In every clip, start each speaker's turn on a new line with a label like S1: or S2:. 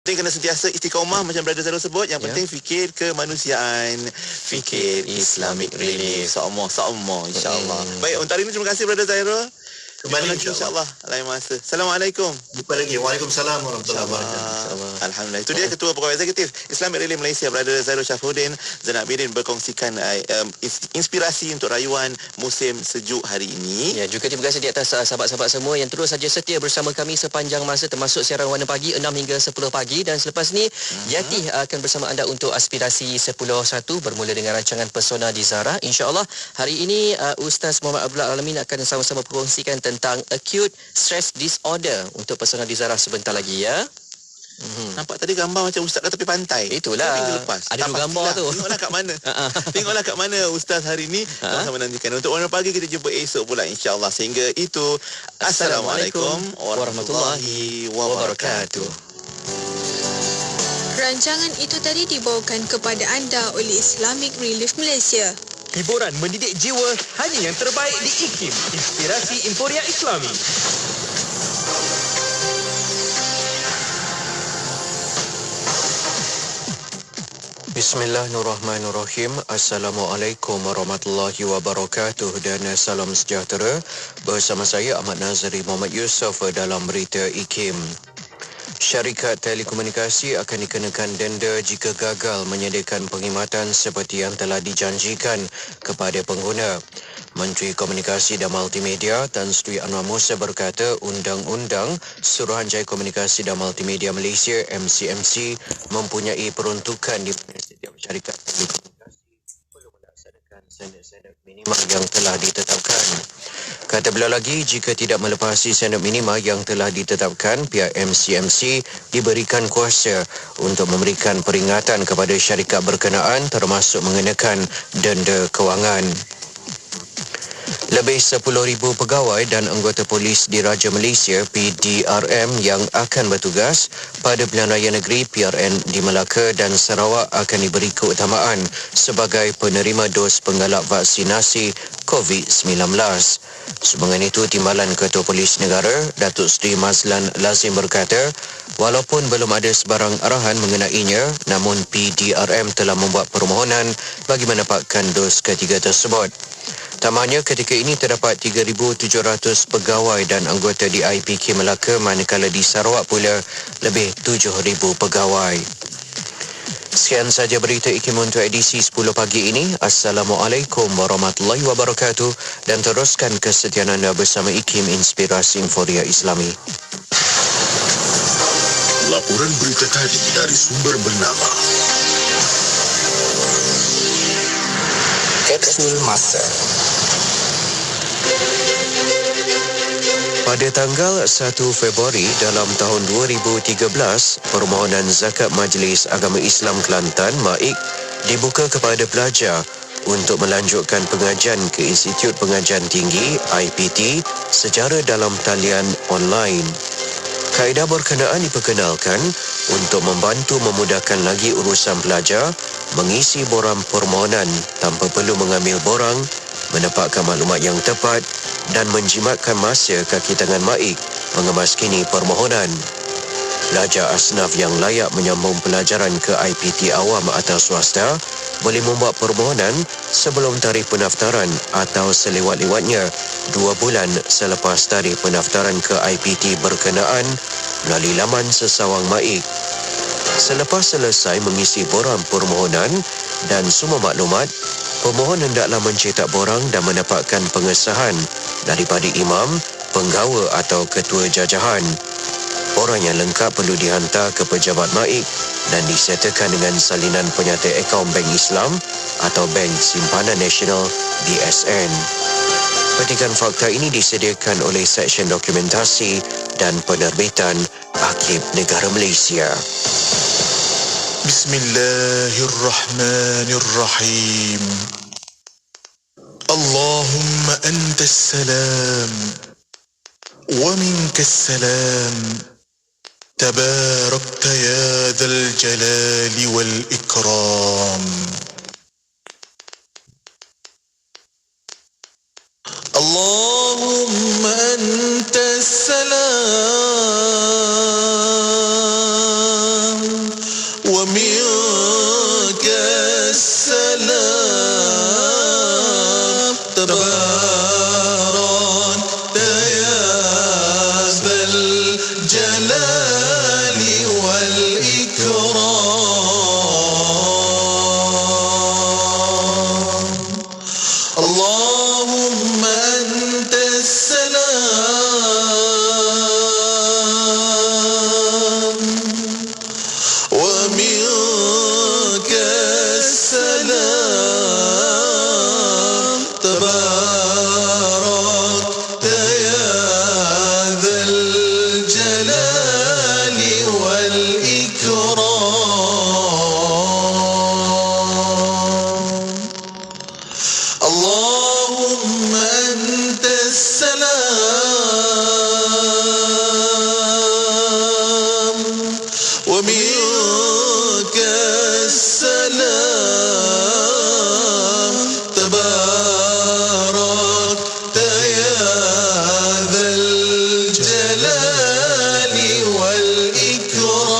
S1: penting kena sentiasa istiqamah macam Brother Zairul sebut. Yang penting fikir kemanusiaan, fikir Islamic Relief. Sama insya-Allah. Baik, untuk hari ini terima kasih Brother Zairul.
S2: Kembali
S1: insya-Allah lain masa. Assalamualaikum.
S2: Jumpa lagi. Waalaikumsalam warahmatullahi wabarakatuh.
S1: Alhamdulillah. Itu dia Ketua Pegawai Eksekutif Islamic Relief Malaysia Brother Zairul Syafuddin Zainab Abidin berkongsikan inspirasi untuk rayuan musim sejuk hari ini.
S3: Ya, juga terima kasih di atas sahabat-sahabat semua yang terus saja setia bersama kami sepanjang masa, termasuk siaran Warna Pagi 6 hingga 10 pagi, dan selepas ni Yati akan bersama anda untuk aspirasi 10.1 bermula dengan rancangan Pesona di Zara. InsyaAllah hari ini Ustaz Muhammad Abdullah Alamin akan sama-sama berkongsikan tentang acute stress disorder untuk Pesona di Zara sebentar lagi ya.
S1: Nampak tadi gambar macam Ustaz kat tepi pantai.
S3: Itulah.
S1: Minggu lepas.
S3: Ada dua gambar tu.
S1: Tengoklah kat mana. Tengoklah kat mana Ustaz hari ni. Sama-sama nantikan. Untuk Warna Pagi kita jumpa esok pula insya-Allah. Sehingga itu Assalamualaikum warahmatullahi wabarakatuh.
S4: Rancangan itu tadi dibawakan kepada anda oleh Islamic Relief Malaysia.
S5: Hiburan mendidik jiwa hanya yang terbaik di IKIM, Inspirasi Emporia Islami.
S3: Bismillahirrahmanirrahim. Assalamualaikum warahmatullahi wabarakatuh dan salam sejahtera. Bersama saya Ahmad Nazari Muhammad Yusof dalam berita IKIM. Syarikat telekomunikasi akan dikenakan denda jika gagal menyediakan perkhidmatan seperti yang telah dijanjikan kepada pengguna. Menteri Komunikasi dan Multimedia Tan Sri Anwar Musa berkata Undang-Undang Suruhanjaya Komunikasi dan Multimedia Malaysia MCMC mempunyai peruntukan di mana setiap syarikat telekomunikasi perlu melaksanakan standard-standard minimal yang telah ditetapkan. Kata beliau lagi, jika tidak melepasi standard minima yang telah ditetapkan, pihak MCMC diberikan kuasa untuk memberikan peringatan kepada syarikat berkenaan termasuk mengenakan denda kewangan. Lebih 10,000 pegawai dan anggota polis Diraja Malaysia PDRM yang akan bertugas pada Pilihan Raya Negeri PRN di Melaka dan Sarawak akan diberi keutamaan sebagai penerima dos penggalak vaksinasi COVID-19. Sehubungan itu, Timbalan Ketua Polis Negara Datuk Seri Mazlan Lazim berkata, walaupun belum ada sebarang arahan mengenainya, namun PDRM telah membuat permohonan bagi mendapatkan dos ketiga tersebut. Tambahnya, ketika ini terdapat 3,700 pegawai dan anggota di IPK Melaka, manakala di Sarawak pula lebih 7,000 pegawai. Sekian saja berita IKIM untuk edisi 10 pagi ini. Assalamualaikum warahmatullahi wabarakatuh dan teruskan kesetiaan anda bersama IKIM Inspirasi Emporia Islami.
S6: Laporan berita tadi dari sumber bernama Kapsul Masa.
S3: Pada tanggal 1 Februari dalam tahun 2013, permohonan zakat Majlis Agama Islam Kelantan MAIK dibuka kepada pelajar untuk melanjutkan pengajian ke Institut Pengajian Tinggi IPT secara dalam talian online. Kaedah berkenaan diperkenalkan untuk membantu memudahkan lagi urusan pelajar mengisi borang permohonan tanpa perlu mengambil borang, mendapatkan maklumat yang tepat dan menjimatkan masa kaki tangan MAIK mengemaskini permohonan. Pelajar asnaf yang layak menyambung pelajaran ke IPT awam atau swasta boleh membuat permohonan sebelum tarikh pendaftaran atau selewat-lewatnya 2 bulan selepas tarikh pendaftaran ke IPT berkenaan melalui laman sesawang MAIK. Selepas selesai mengisi borang permohonan dan semua maklumat, pemohon hendaklah mencetak borang dan mendapatkan pengesahan daripada imam, penggawa atau ketua jajahan. Borang yang lengkap perlu dihantar ke pejabat MAIK dan disertakan dengan salinan penyata akaun Bank Islam atau Bank Simpanan Nasional BSN. Petikan fakta ini disediakan oleh Seksyen Dokumentasi dan Penerbitan Akib Negara Malaysia.
S6: Bismillahirrahmanirrahim. Allahumma antas salam wa minkas salam. Tabarakta ya dzal jalali wal ikram. Allahumma antas salam ومنك السلام تبارك يا ذا الجلال والإكرام اللهم أنت السلام ومنك السلام تبارك يا ذا الجلال والإكرام اللهم أنت السلام ومنك السلام تبارك يا ذا الجلال والإكرام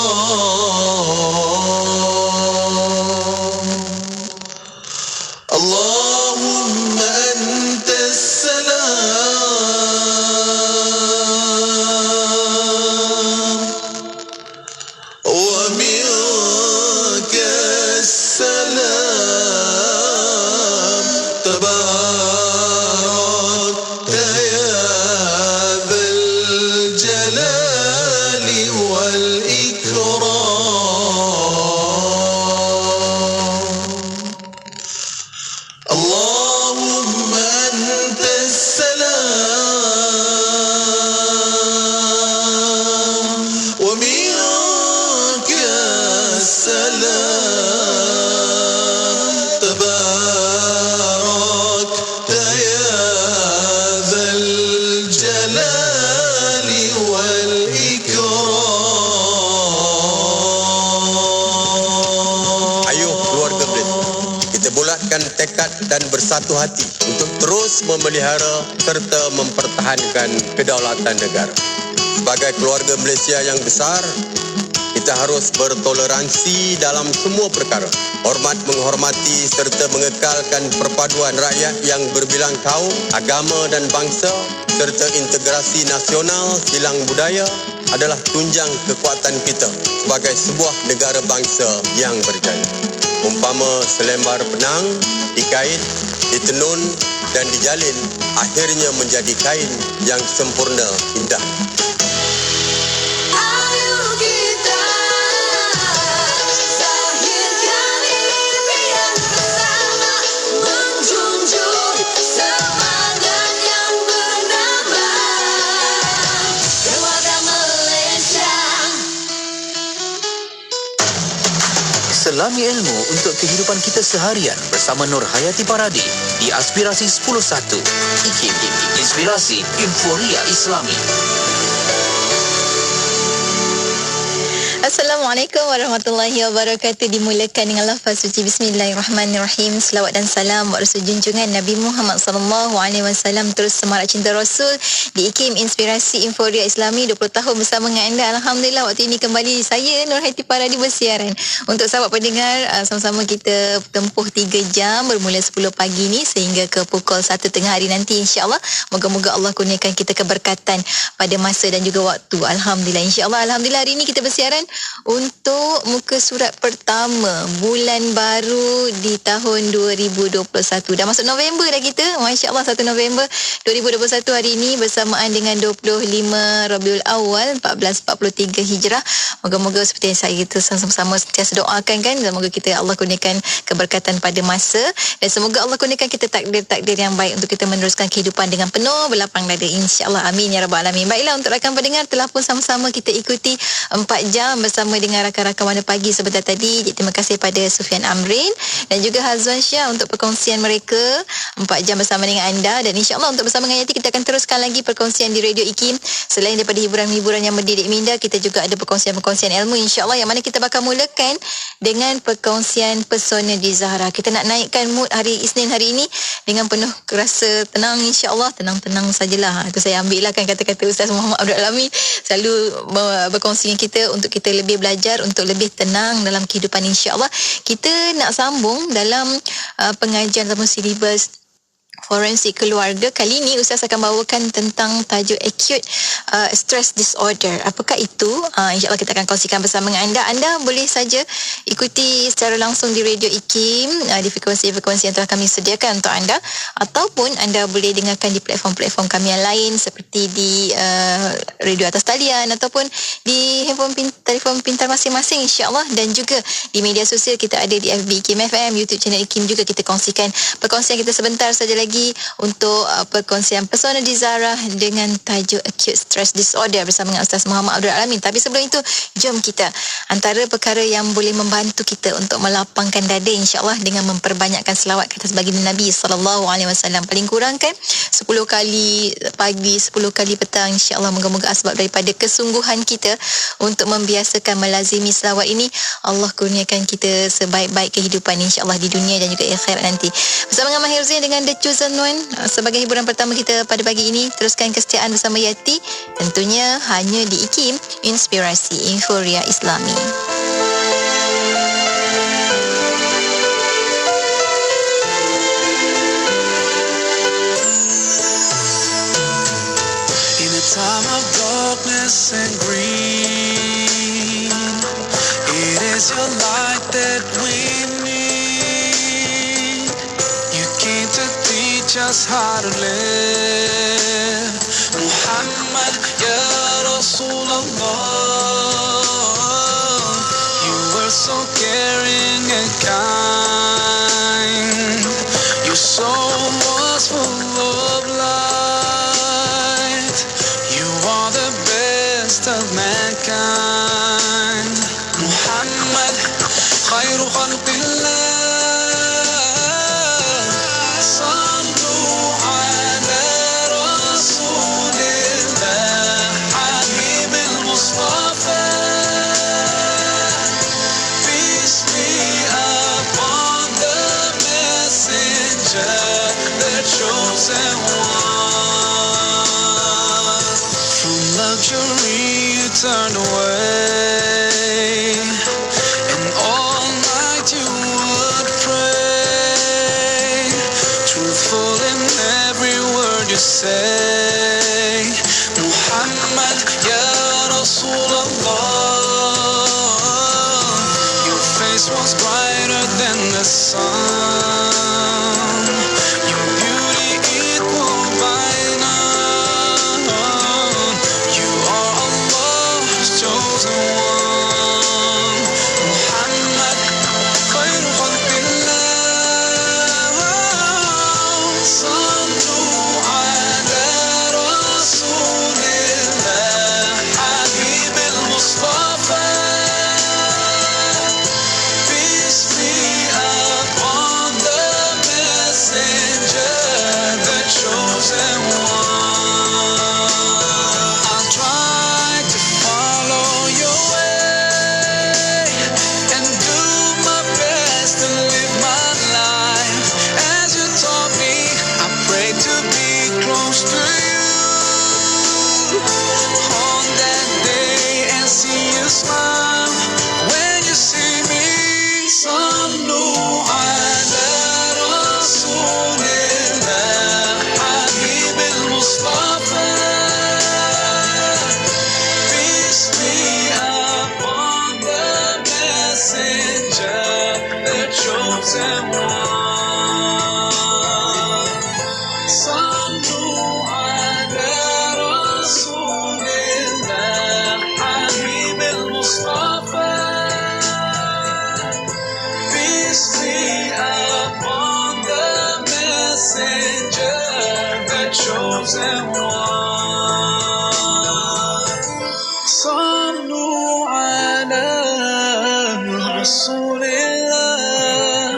S6: اللهم أنت السلام ومنك السلام تبارك يا ذا الجلال والإكرام اللهم أنت السلام ومنك السلام تبارك يا ذا الجلال والإكرام
S3: Ayuh keluarga Blitz, kita bulatkan tekad dan bersatu hati untuk terus memelihara serta mempertahankan kedaulatan negara. Sebagai keluarga Malaysia yang besar, kita harus bertoleransi dalam semua perkara. Hormat menghormati serta mengekalkan perpaduan rakyat yang berbilang kaum, agama dan bangsa serta integrasi nasional silang budaya adalah tunjang kekuatan kita sebagai sebuah negara bangsa yang berjaya. Umpama selembar benang dikait, ditenun dan dijalin, akhirnya menjadi kain yang sempurna indah.
S7: Ayo kita zahirkan impian bersama, menjunjung semangat yang bernama Keluarga Malaysia.
S5: Selami ilmu untuk kehidupan kita seharian bersama Nur Hayati Paradi di Aspirasi 10.1. IKIM, Inspirasi Inforia Islami.
S4: Assalamualaikum warahmatullahi wabarakatuh. Dimulakan dengan lafaz suci Bismillahirrahmanirrahim. Selawat dan salam buat Rasul junjungan Nabi Muhammad SAW. Terus semarak cinta Rasul di IKIM Inspirasi Inforia Islami 20 tahun bersama dengan anda. Alhamdulillah waktu ini kembali saya Nur Hayati Paradi bersiaran. Untuk sahabat pendengar, sama-sama kita tempuh 3 jam bermula 10 pagi ni sehingga ke pukul 1 tengah hari nanti, insya-Allah. Moga-moga Allah kurniakan kita keberkatan pada masa dan juga waktu. Alhamdulillah, insya-Allah. Alhamdulillah hari ini kita bersiaran untuk muka surat pertama bulan baru di tahun 2021. Dah masuk November dah kita. Masya-Allah, 1 November 2021 hari ini bersamaan dengan 25 Rabiul Awal 1443 Hijrah. Moga-moga seperti yang saya kita sama-sama sentiasa doakan kan, semoga kita Allah kurniakan keberkatan pada masa dan semoga Allah kurniakan kita takdir-takdir yang baik untuk kita meneruskan kehidupan dengan penuh berlapang dada, insya-Allah. Amin ya rabbal alamin. Baiklah, untuk rakan pendengar telah pun sama-sama kita ikuti 4 jam bersama dengan rakan-rakan Warna Pagi sebentar tadi. Jadi, terima kasih pada Sufian Amrin dan juga Hazwan Syah untuk perkongsian mereka 4 jam bersama dengan anda. Dan insya-Allah untuk bersama dengan Yati kita akan teruskan lagi perkongsian di Radio IKIM. Selain daripada hiburan-hiburan yang mendidik minda, kita juga ada perkongsian-perkongsian ilmu, insya-Allah, yang mana kita bakal mulakan dengan perkongsian pesona di Zahra. Kita nak naikkan mood hari Isnin hari ini dengan penuh rasa tenang, insya-Allah. Tenang-tenang sajalah. Itu saya ambil lah kan kata-kata Ustaz Muhammad Abdul Alamin selalu berkongsi dengan kita untuk kita lebih belajar belajar untuk lebih tenang dalam kehidupan, insya-Allah. Kita nak sambung dalam pengajian ataupun silibus forensik keluarga. Kali ini Ustaz akan bawakan tentang tajuk acute stress disorder. Apakah itu? InsyaAllah kita akan kongsikan bersama dengan anda. Anda boleh saja ikuti secara langsung di Radio IKIM, di frekuensi-frekuensi yang telah kami sediakan untuk anda, ataupun anda boleh dengarkan di platform-platform kami yang lain seperti di Radio Atas Talian ataupun di telefon pintar masing-masing, insyaAllah. Dan juga di media sosial kita ada di FB IKIM FM, YouTube channel IKIM juga kita kongsikan perkongsian kita sebentar saja lagi untuk perkongsian Pesona Dizarah dengan tajuk acute stress disorder bersama dengan Ustaz Muhammad Abdul Alamin. Tapi sebelum itu, jom kita antara perkara yang boleh membantu kita untuk melapangkan dada, insya-Allah, dengan memperbanyakkan selawat ke atas baginda Nabi SAW. Paling kurang kan 10 kali pagi, 10 kali petang, insya-Allah. Moga-moga asbab daripada kesungguhan kita untuk membiasakan melazimi selawat ini, Allah kurniakan kita sebaik-baik kehidupan, insya-Allah, di dunia dan juga akhirat nanti. Bersama dengan Mahir Zain dengan The Chosen One sebagai hiburan pertama kita pada pagi ini. Teruskan kesetiaan bersama Yati, tentunya hanya di IKIM, Inspirasi Inforia Islami.
S8: In a time of darkness and green, it is your light that we need. You came to teach us how to live. Muhammad, Ya Rasulullah, you were so caring and kind. Your soul was full of light. You are the best of mankind. Muhammad, khairu khalqillah. Turned away, and all night you would pray, truthful in every word you say. Muhammad, Ya Rasulullah, your face was brighter than the sun. Your beauty equal by none. You are chosen one. Muhammad, khairu khalqillah. Sallu ala rasulillah, habib al-Mustafa. Peace be upon the messenger, the chosen one. I'll try to follow your way and do my best to live my life as you taught me. I pray to be close to you on that day and see you smile when you see me. Sallu ala rasulillah, habib al-Mustafa. Chosen one. Sallu ala rasulillah, habib al-Mustafa. Peace be upon the messenger, the chosen one. Sallu ala rasulillah,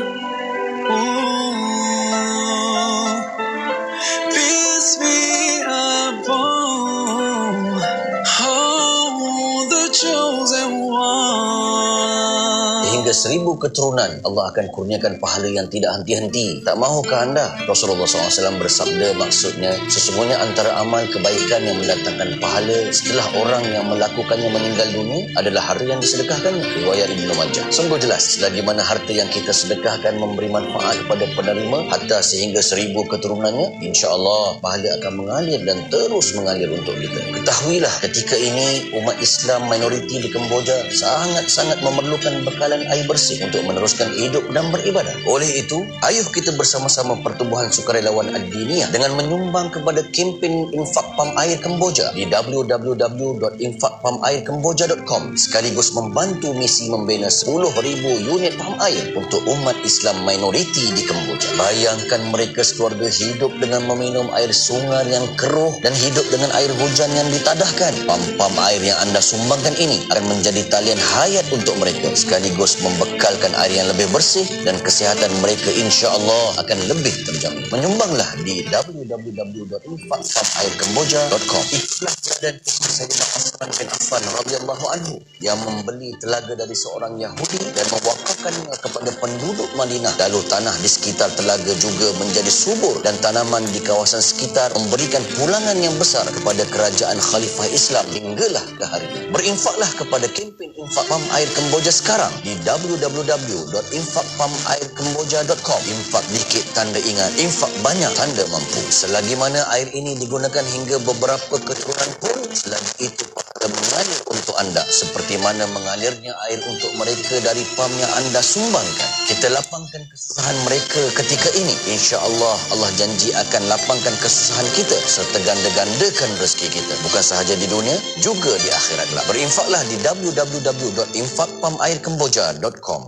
S9: sehingga 1000 keturunan, Allah akan kurniakan pahala yang tidak henti-henti. Tak mahukah anda? Rasulullah SAW bersabda, maksudnya sesungguhnya antara amal kebaikan yang mendatangkan pahala setelah orang yang melakukannya meninggal dunia adalah harta yang disedekahkan. Riwayat Ibnu Majah. Sungguh jelas, selagi mana harta yang kita sedekahkan memberi manfaat kepada penerima hatta sehingga 1000 keturunannya, insya-Allah pahala akan mengalir dan terus mengalir untuk kita. Ketahuilah, ketika ini umat Islam minoriti di Kemboja sangat-sangat memerlukan bekalan air bersih untuk meneruskan hidup dan beribadah. Oleh itu, ayuh kita bersama-sama Pertubuhan Sukarelawan Ad-Diniyah dengan menyumbang kepada kempen infak pam air Kemboja di www.infakpamairkemboja.com sekaligus membantu misi membina 10,000 unit pam air untuk umat Islam minoriti di Kemboja. Bayangkan mereka sekeluarga hidup dengan meminum air sungai yang keruh dan hidup dengan air hujan yang ditadahkan. Pam-pam air yang anda sumbangkan ini akan menjadi talian hayat untuk mereka sekaligus membekalkan air yang lebih bersih dan kesihatan mereka insya-Allah akan lebih terjamin. Menyumbanglah di www.infakpamairkemboja.com. Itulah dan Sayyidina Uthman bin Affan radhiyallahu anhu yang membeli telaga dari seorang Yahudi dan mewakafkannya kepada penduduk Madinah. Lalu tanah di sekitar telaga juga menjadi subur dan tanaman di kawasan sekitar memberikan pulangan yang besar kepada kerajaan Khalifah Islam hinggalah ke hari ini. Berinfaklah kepada kempen infak pam air Kemboja sekarang di www.infakpamairkemboja.com. Infak dikit tanda ingat, infak banyak tanda mampu. Selagi mana air ini digunakan hingga beberapa keturunan pun, selagi itu pahala mengalir untuk anda seperti mana mengalirnya air untuk mereka dari pam yang anda sumbangkan. Kita lapangkan kesusahan mereka ketika ini, insya-Allah Allah janji akan lapangkan kesusahan kita serta ganda-gandakan rezeki kita, bukan sahaja di dunia, juga di akhirat. Berinfaklah di www.infakpamairkemboja.com.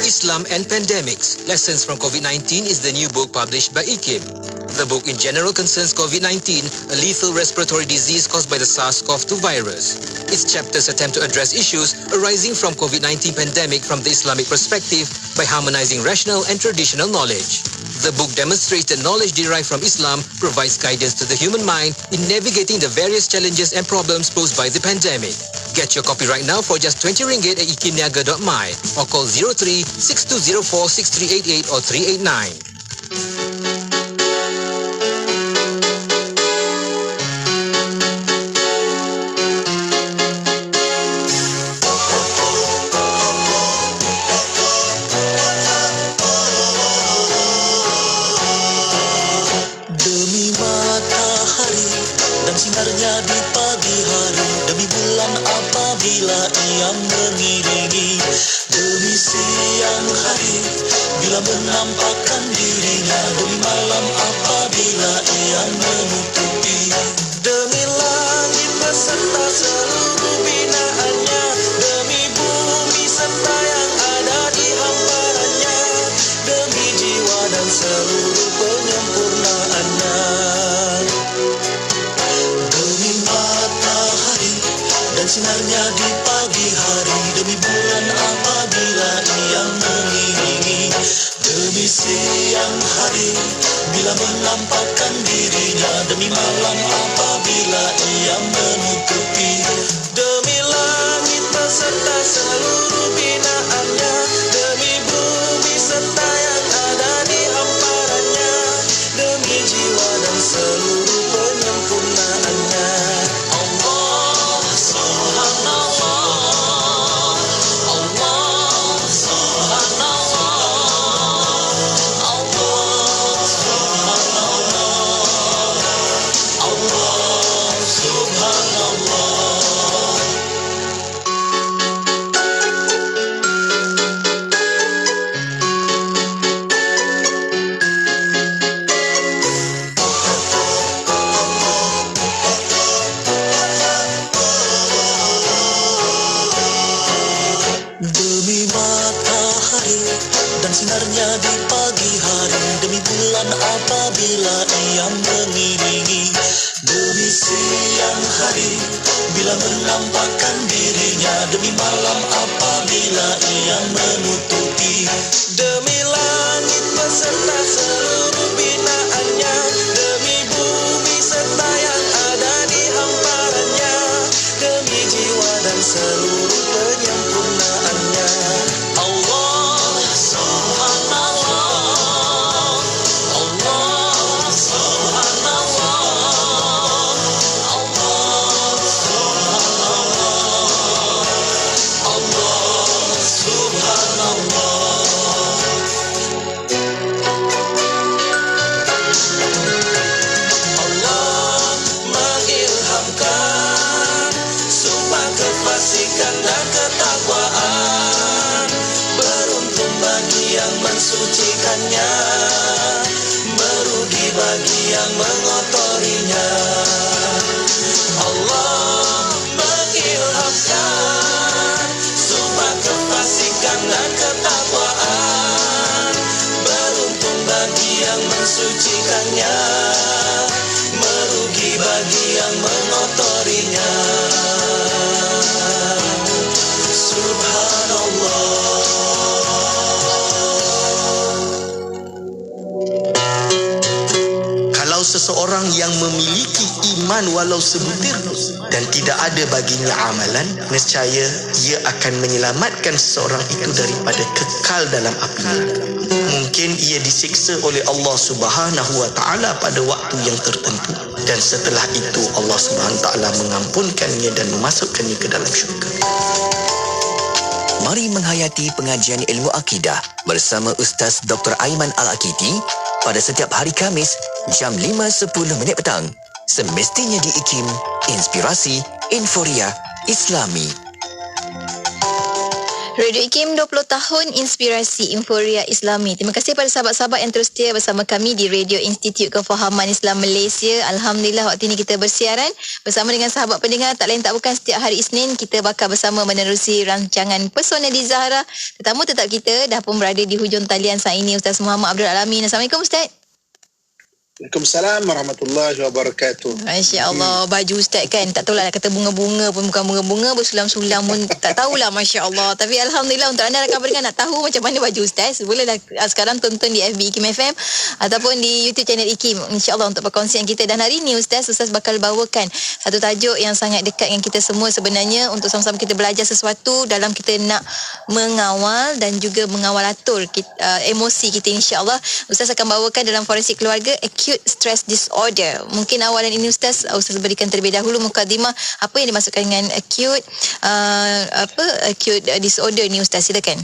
S10: Islam and Pandemics, Lessons from COVID-19 is the new book published by IKIM. The book in general concerns COVID-19, a lethal respiratory disease caused by the SARS-CoV-2 virus. Its chapters attempt to address issues arising from COVID-19 pandemic from the Islamic perspective by harmonizing rational and traditional knowledge. The book demonstrates that knowledge derived from Islam provides guidance to the human mind in navigating the various challenges and problems posed by the pandemic. Get your copy right now for just RM20 at ikimniaga.my or call 03-6204-6388 or 389.
S11: Sinarnya di pagi hari, demi bulan apabila ia mengiringi, demi siang hari bila menampakkan dirinya, demi malam apabila ia menutupi, demi langit beserta seluruh binaannya, demi bumi serta yang ada di hamparannya, demi jiwa dan seluruh penyempurnaannya. Dan sinarnya di pagi hari, demi bulan apabila ia mengiringi, demi siang hari bila menampakkan dirinya, demi malam apabila ia menutupi, demi langit beserta seluruh binaannya, demi bumi serta yang ada di hamparannya, demi jiwa dan seluruh penyempurnaannya. Sinarnya di pagi hari, demi bulan apabila ia mengiringi, demi siang hari bila menampakkan dirinya, demi malam apabila ia menutupi, demi langit beserta seluruh binaannya, demi bumi serta yang ada di hamparannya, demi jiwa dan seluruh penyempurnaannya. Allah mensucikannya, merugi bagi yang mengotorinya. Allah mengilhamkan sumpah kefasikan dan ketakwaan, beruntung bagi yang mensucikannya, merugi bagi yang mengotorinya.
S12: Kalau seseorang yang memiliki iman walau sebutir dan tidak ada baginya amalan, nescaya ia akan menyelamatkan seseorang itu daripada kekal dalam api neraka. Mungkin ia disiksa oleh Allah Subhanahu wa taala pada waktu yang tertentu, dan setelah itu Allah Subhanahu wa taala mengampunkannya dan memasukkannya ke dalam syurga.
S5: Mari menghayati pengajian ilmu akidah bersama Ustaz Dr. Aiman Al-Akiti pada setiap hari Khamis jam 5.10 petang. Semestinya di IKIM, Inspirasi Inforia Islami.
S4: Radio IKIM 20 tahun Inspirasi Inforia Islami. Terima kasih pada sahabat-sahabat yang terus setia bersama kami di Radio Institut Kefahaman Islam Malaysia. Alhamdulillah waktu ini kita bersiaran bersama dengan sahabat pendengar. Tak lain tak bukan setiap hari Isnin kita bakal bersama menerusi rancangan Pesona di Zahra. Tetamu tetap kita dah pun berada di hujung talian saat ini, Ustaz Muhammad Abdul Alamin. Assalamualaikum Ustaz.
S13: Waalaikumsalam warahmatullahi wabarakatuh.
S4: Masya Allah, baju Ustaz kan tak tahulah nak kata bunga-bunga pun bukan bunga-bunga, bersulam-sulam pun tak tahulah, Masya Allah. Tapi Alhamdulillah untuk anda rakan pendengar nak tahu macam mana baju Ustaz, bolehlah sekarang tonton di FB IKIM FM ataupun di YouTube channel IKIM, insyaAllah untuk perkongsian kita. Dan hari ini Ustaz bakal bawakan satu tajuk yang sangat dekat dengan kita semua sebenarnya, untuk sama-sama kita belajar sesuatu dalam kita nak mengawal dan juga mengawal atur emosi kita, insyaAllah. Ustaz akan bawakan dalam forensik keluarga, acute stress disorder. Mungkin awalan ini Ustaz berikan terlebih dahulu mukadimah apa yang dimaksudkan dengan acute disorder ni Ustaz, silakan.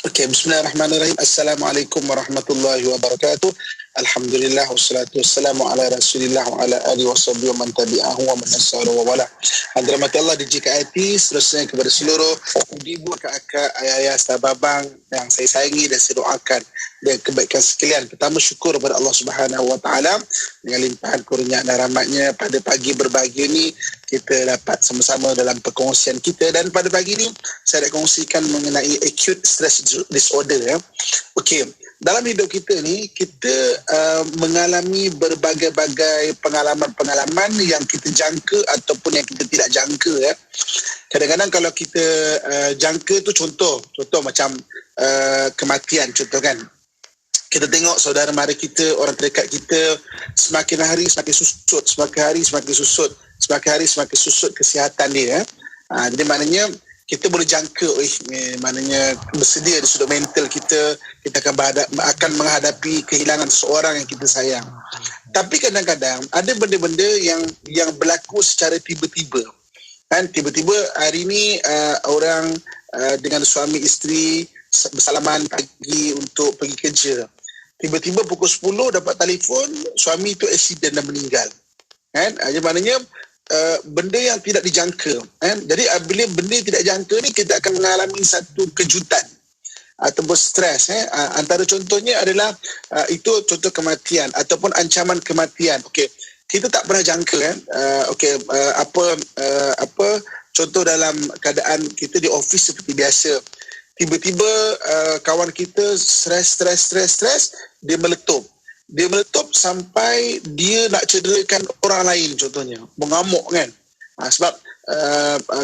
S13: Okey, bismillahirrahmanirrahim. Assalamualaikum warahmatullahi wabarakatuh. Alhamdulillah wassalatu wassalamu ala Rasulillah wa ala alihi washabbihi wa man tabi'ahu wa man nasara wa wala. Rahmat Allah dijikati seterusnya kepada seluruh ibu, kakak, ayah, sahabang yang saya sayangi dan saya doakan dan kebaikan sekalian. Pertama, syukur kepada Allah Subhanahu wa taala dengan limpahan kurnia dan rahmatnya. Pada pagi berbahagia ni kita dapat sama-sama dalam perkongsian kita, dan pada pagi ni saya nak kongsikan mengenai acute stress disorder ya. Okey, dalam hidup kita ni kita mengalami berbagai-bagai pengalaman-pengalaman yang kita jangka ataupun yang kita tidak jangka ya. Kadang-kadang kalau kita jangka tu contoh macam kematian, contoh kan. Kita tengok saudara mara kita, orang terdekat kita semakin hari semakin susut, semakin hari semakin susut kesihatan dia. Jadi maknanya kita boleh jangka, maknanya bersedia di sudut mental kita akan menghadapi kehilangan seseorang yang kita sayang. Tapi kadang-kadang ada benda-benda yang berlaku secara tiba-tiba. Kan tiba-tiba hari ni orang dengan suami isteri bersalaman pagi untuk pergi kerja. Tiba-tiba pukul 10 dapat telefon suami itu aksiden dan meninggal. Kan? Jadi maknanya benda yang tidak dijangka. Jadi bila benda tidak dijangka ni kita akan mengalami satu kejutan ataupun stres. Antara contohnya adalah itu contoh kematian ataupun ancaman kematian. Okey, kita tak pernah jangka kan. Apa contoh dalam keadaan kita di office seperti biasa. Tiba-tiba kawan kita stres, dia meletup sampai dia nak cederakan orang lain contohnya, mengamuk kan. Sebab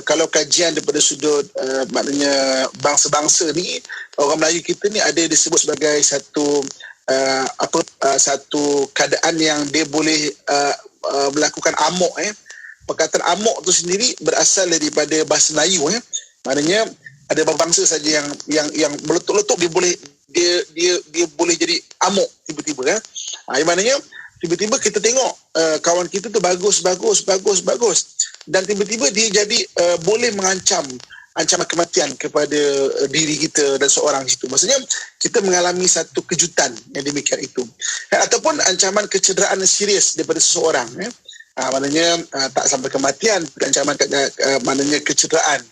S13: kalau kajian daripada sudut maknanya bangsa-bangsa ni, orang Melayu kita ni ada disebut sebagai satu keadaan yang dia boleh melakukan amok. Perkataan amok tu sendiri berasal daripada bahasa Melayu. Maknanya ada bangsa saja yang meletup-letup dia boleh jadi amok tiba-tiba kan. Yang maknanya tiba-tiba kita tengok kawan kita tu bagus dan tiba-tiba dia jadi boleh mengancam ancaman kematian kepada diri kita dan seorang itu. Maksudnya kita mengalami satu kejutan yang demikian itu. Ataupun ancaman kecederaan serius daripada seseorang maknanya tak sampai kematian, ancaman maknanya kecederaan.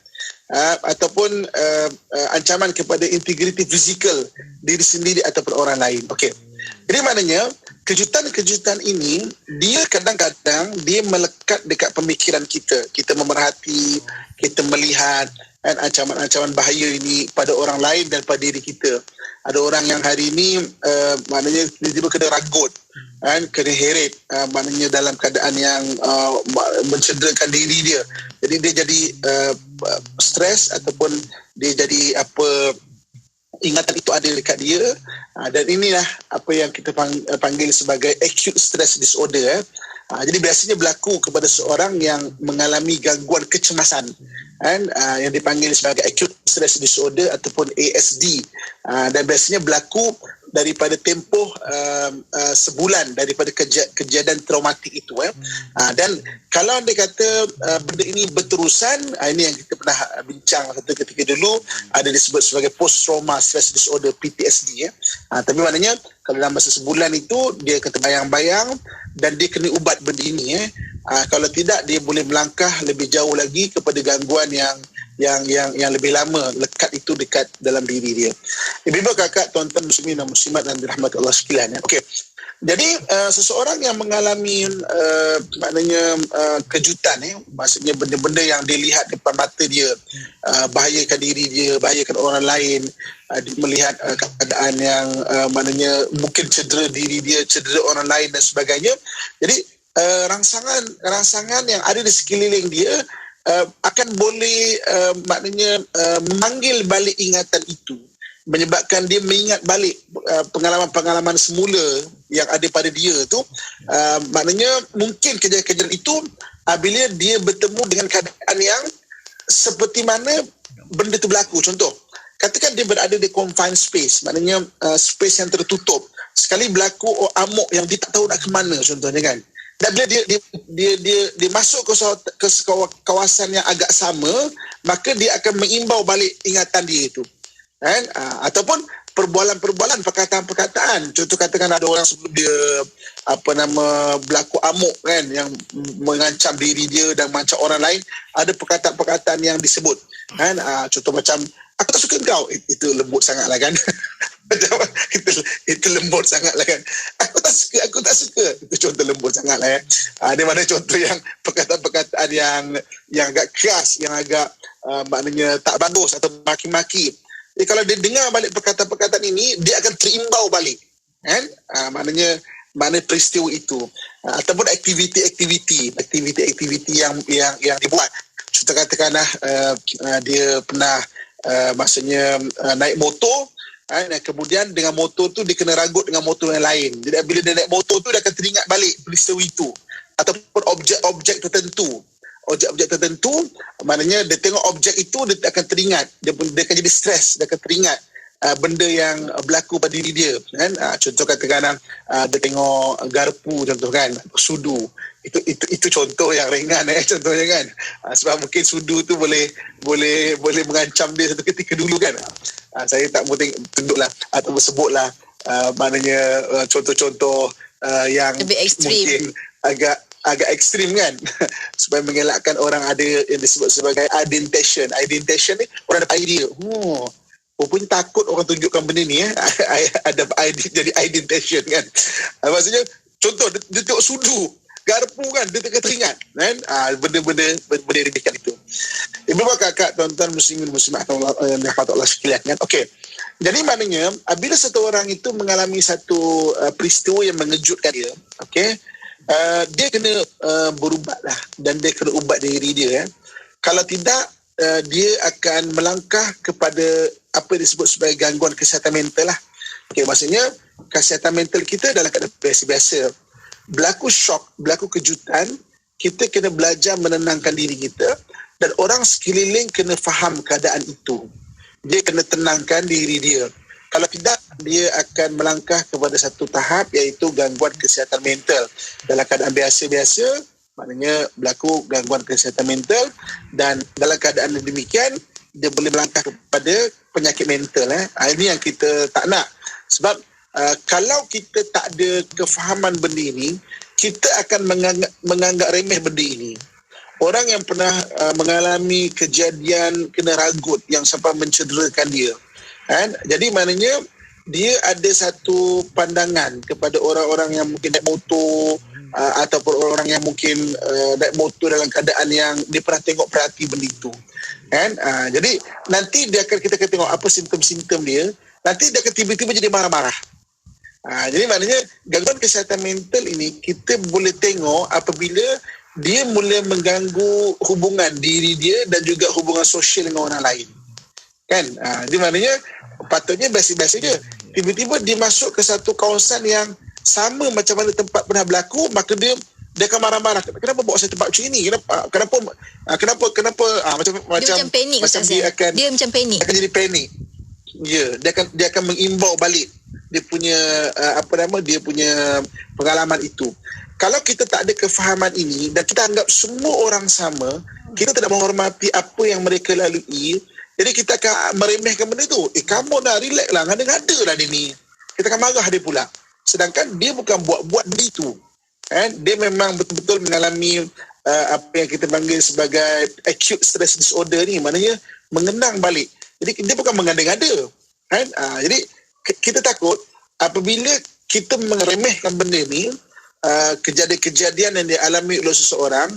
S13: ataupun ancaman kepada integriti fizikal diri sendiri ataupun orang lain. Okey. Jadi maknanya kejutan-kejutan ini dia kadang-kadang dia melekat dekat pemikiran kita. Kita memerhati, kita melihat ancaman-ancaman bahaya ini pada orang lain dan pada diri kita. Ada orang yang hari ini maknanya tiba-tiba kena ragut, kena heret, maknanya dalam keadaan yang mencederakan diri dia. Jadi dia jadi stres ataupun dia jadi ingatan itu ada dekat dia, dan inilah apa yang kita panggil sebagai acute stress disorder. Jadi biasanya berlaku kepada seorang yang mengalami gangguan kecemasan, yang dipanggil sebagai acute stress disorder ataupun ASD, dan biasanya berlaku daripada tempoh sebulan daripada kejadian traumatik itu. Dan kalau anda kata benda ini berterusan, ini yang kita pernah bincang satu ketika dulu, ada disebut sebagai post trauma stress disorder, PTSD. Tapi maknanya kalau dalam masa sebulan itu dia akan terbayang-bayang dan dia kena ubat benda ini. Kalau tidak, dia boleh melangkah lebih jauh lagi kepada gangguan yang lebih lama, lekat itu dekat dalam diri dia. Ibu-ibu, kakak, tuan-tuan muslimin dan muslimat dan dirahmati Allah sekalian. Okey. Jadi seseorang yang mengalami maknanya kejutan, maksudnya benda-benda yang dilihat depan mata dia, bahayakan diri dia, bahayakan orang lain, dia melihat keadaan yang maknanya mungkin cedera diri dia, cedera orang lain dan sebagainya. Jadi rangsangan yang ada di sekeliling dia akan boleh maknanya memanggil balik ingatan itu, menyebabkan dia mengingat balik pengalaman-pengalaman semula yang ada pada dia tu. Maknanya mungkin kejadian-kejadian itu bila dia bertemu dengan keadaan yang seperti mana benda tu berlaku. Contoh, katakan dia berada di confined space, maknanya space yang tertutup. Sekali berlaku amok yang dia tak tahu nak ke mana, contohnya kan. Dan bila dia masuk ke kawasan yang agak sama, maka dia akan mengimbau balik ingatan dia itu. Ataupun perbualan-perbualan, perkataan-perkataan. Contoh, katakan ada orang sebelum dia berlaku amok kan, yang mengancam diri dia dan mengancam orang lain, ada perkataan-perkataan yang disebut kan. Contoh macam, aku tak suka kau. Itu lembut sangatlah kan. itu lembut sangatlah kan. Aku tak suka. Itu contoh lembut sangatlah ya. Di mana contoh yang perkataan-perkataan yang agak keras, yang agak maknanya tak bagus atau maki-maki. Jadi kalau dia dengar balik perkataan-perkataan ini, dia akan terimbau balik kan. Maknanya peristiwa itu, ataupun aktiviti yang dibuat. Contoh katakanlah dia pernah maksudnya naik motor, kemudian dengan motor tu dia kena ragut dengan motor yang lain. Jadi bila dia naik motor tu, dia akan teringat balik peristiwa itu, ataupun objek tertentu, maknanya dia tengok objek itu, dia akan teringat, dia akan jadi stres, dia akan teringat benda yang berlaku pada diri dia kan. Contoh katakan dia tengok garpu, contoh kan, sudu. Itu contoh yang ringan contohnya kan. Sebab mungkin sudu tu boleh mengancam dia satu ketika dulu kan. Saya tak mahu tunjuklah atau sebutlah maknanya contoh-contoh yang lebih ekstrim, mungkin agak ekstrim kan. Supaya mengelakkan orang ada yang disebut sebagai identitation ni, orang ada idea. Rupanya takut orang tunjukkan benda ni ada jadi identitation kan. Maksudnya contoh dia tengok sudu, garpu kan, dia teringat kan. Benda-benda demikian itu. Ibu bapa, kakak, tuan-tuan muslimin muslimat yang dirahmati Allah sekalian kan. Okey. Jadi maknanya apabila satu orang itu mengalami satu peristiwa yang mengejutkan dia, okey, dia kena berubatlah, dan dia kena ubat diri dia. Kalau tidak, dia akan melangkah kepada apa yang disebut sebagai gangguan kesihatan mental lah. Okay, maksudnya kesihatan mental kita dalam keadaan biasa-biasa. Berlaku shock, berlaku kejutan, kita kena belajar menenangkan diri kita, dan orang sekeliling kena faham keadaan itu. Dia kena tenangkan diri dia. Kalau tidak, dia akan melangkah kepada satu tahap, iaitu gangguan kesihatan mental. Dalam keadaan biasa-biasa, maknanya berlaku gangguan kesihatan mental, dan dalam keadaan demikian, dia boleh melangkah kepada penyakit mental. Ini yang kita tak nak. Sebab kalau kita tak ada kefahaman benda ini, kita akan menganggap remeh benda ini. orang yang pernah mengalami kejadian kena ragut yang sampai mencederakan dia. Kan? Jadi maknanya dia ada satu pandangan kepada orang-orang yang mungkin naik motor ataupun orang yang mungkin naik motor dalam keadaan yang dia pernah tengok perhati benda itu. Kan? Jadi nanti kita akan tengok apa simptom-simptom dia. Nanti dia akan tiba-tiba jadi marah-marah. Jadi maknanya gangguan kesihatan mental ini kita boleh tengok apabila dia mula mengganggu hubungan diri dia dan juga hubungan sosial dengan orang lain. Kan? Jadi maknanya patutnya biasa-biasa je. Tiba-tiba dia masuk ke satu kawasan yang sama macam mana tempat pernah berlaku, maka dia akan marah-marah. Kenapa bawa saya tempat macam ini? Kenapa macam panik, macam dia macam panik. Akan jadi panik. Ya, dia akan mengimbau balik dia punya dia punya pengalaman itu. Kalau kita tak ada kefahaman ini dan kita anggap semua orang sama, kita tidak menghormati apa yang mereka lalui, jadi kita akan meremehkan benda tu. Kamu dah relax lah, ngada-ngada lah dia ni. Kita akan marah dia pula. Sedangkan dia bukan buat-buat benda tu. Dia memang betul-betul mengalami apa yang kita panggil sebagai acute stress disorder ni. Maknanya mengenang balik. Jadi dia bukan mengada-ngada. Jadi kita takut apabila kita meremehkan benda ni, kejadian-kejadian yang dialami oleh seseorang,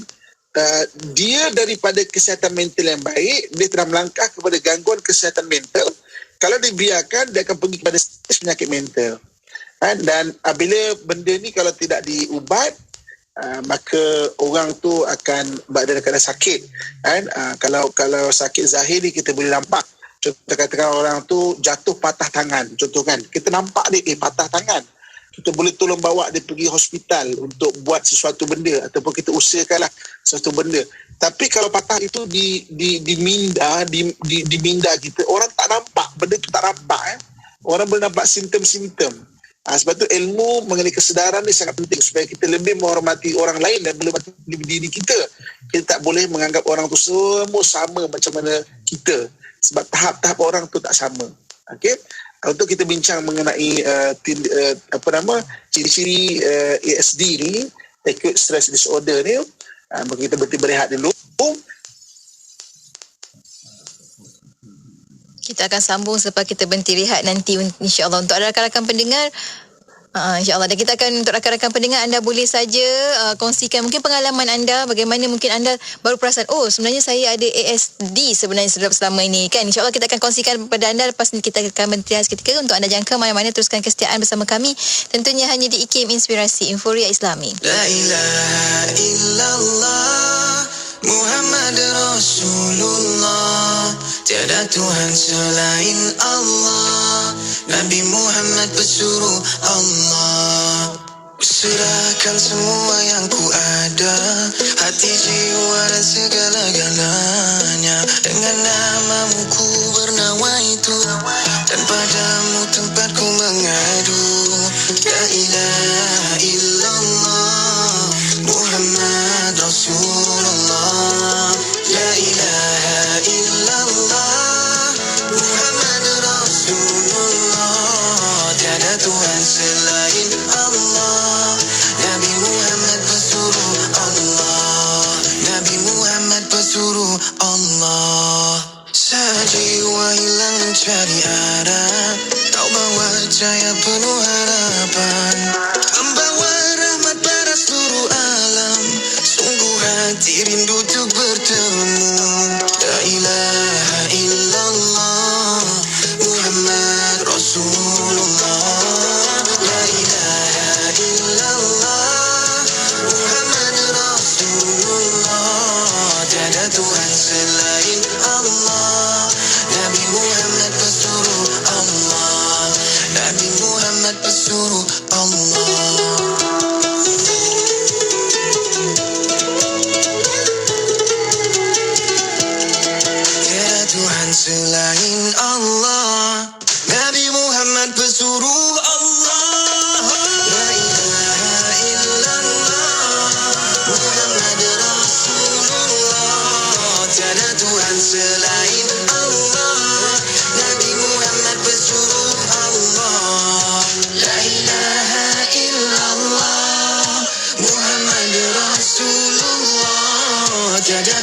S13: dia daripada kesihatan mental yang baik, dia telah melangkah kepada gangguan kesihatan mental. Kalau dibiarkan, dia akan pergi kepada stage penyakit mental. Dan bila benda ni kalau tidak diubat, maka orang tu akan berada dalam sakit. Kalau sakit zahir ni kita boleh nampak. Contoh katakan orang tu jatuh patah tangan. Contoh kan, kita nampak dia patah tangan. Kita boleh tolong bawa dia pergi hospital untuk buat sesuatu benda ataupun kita usahakanlah sesuatu benda. Tapi kalau patah itu diminda kita, orang tak nampak, benda tu tak nampak. Orang boleh nampak simptom-simptom. Sebab tu ilmu mengenai kesedaran ni sangat penting supaya kita lebih menghormati orang lain dan menghormati diri kita. Kita tak boleh menganggap orang tu semua sama macam mana kita. Sebab tahap-tahap orang tu tak sama. Okey? Untuk kita bincang mengenai ciri-ciri ASD ni, acute stress disorder ni, kita berehat dulu.
S4: Kita akan sambung selepas kita berhenti rehat nanti, insya-Allah. Untuk rakan-rakan pendengar, InsyaAllah. Dan kita akan, untuk rakan-rakan pendengar, anda boleh saja kongsikan mungkin pengalaman anda, bagaimana mungkin anda baru perasan, oh sebenarnya saya ada ASD sebenarnya selama ini kan. InsyaAllah kita akan kongsikan kepada anda. Lepas ni kita akan berhenti seketika. Untuk anda jangka mana-mana, teruskan kesetiaan bersama kami, tentunya hanya di IKIM Inspirasi Inforia Islami.
S11: La ilaha illallah Muhammad Rasulullah, tiada Tuhan selain Allah, Nabi Muhammad pesuruh Allah. Serahkan semua yang ku ada, hati, jiwa dan segala-galanya. Dengan namamu ku bernawaitu, dan padamu tempat ku mengadu. La ilaha illallah Muhammad Rasulullah, la ilaha illallah Muhammad Rasulullah, tiada Tuhan selain Allah, Nabi Muhammad pesuruh Allah, Nabi Muhammad pesuruh Allah. Sejiwa hilang mencari arah, kau bawa cahaya penuh harapan, membawa rahmat pada seluruh alam. Sungguh hati rindu untuk bertemu. La ilaha illallah Muhammad Rasulullah, la ilaha illallah Muhammad Rasulullah, tiada Tuhan selain Allah, Nabi Muhammad pesuruh Allah, Nabi Muhammad pesuruh Allah.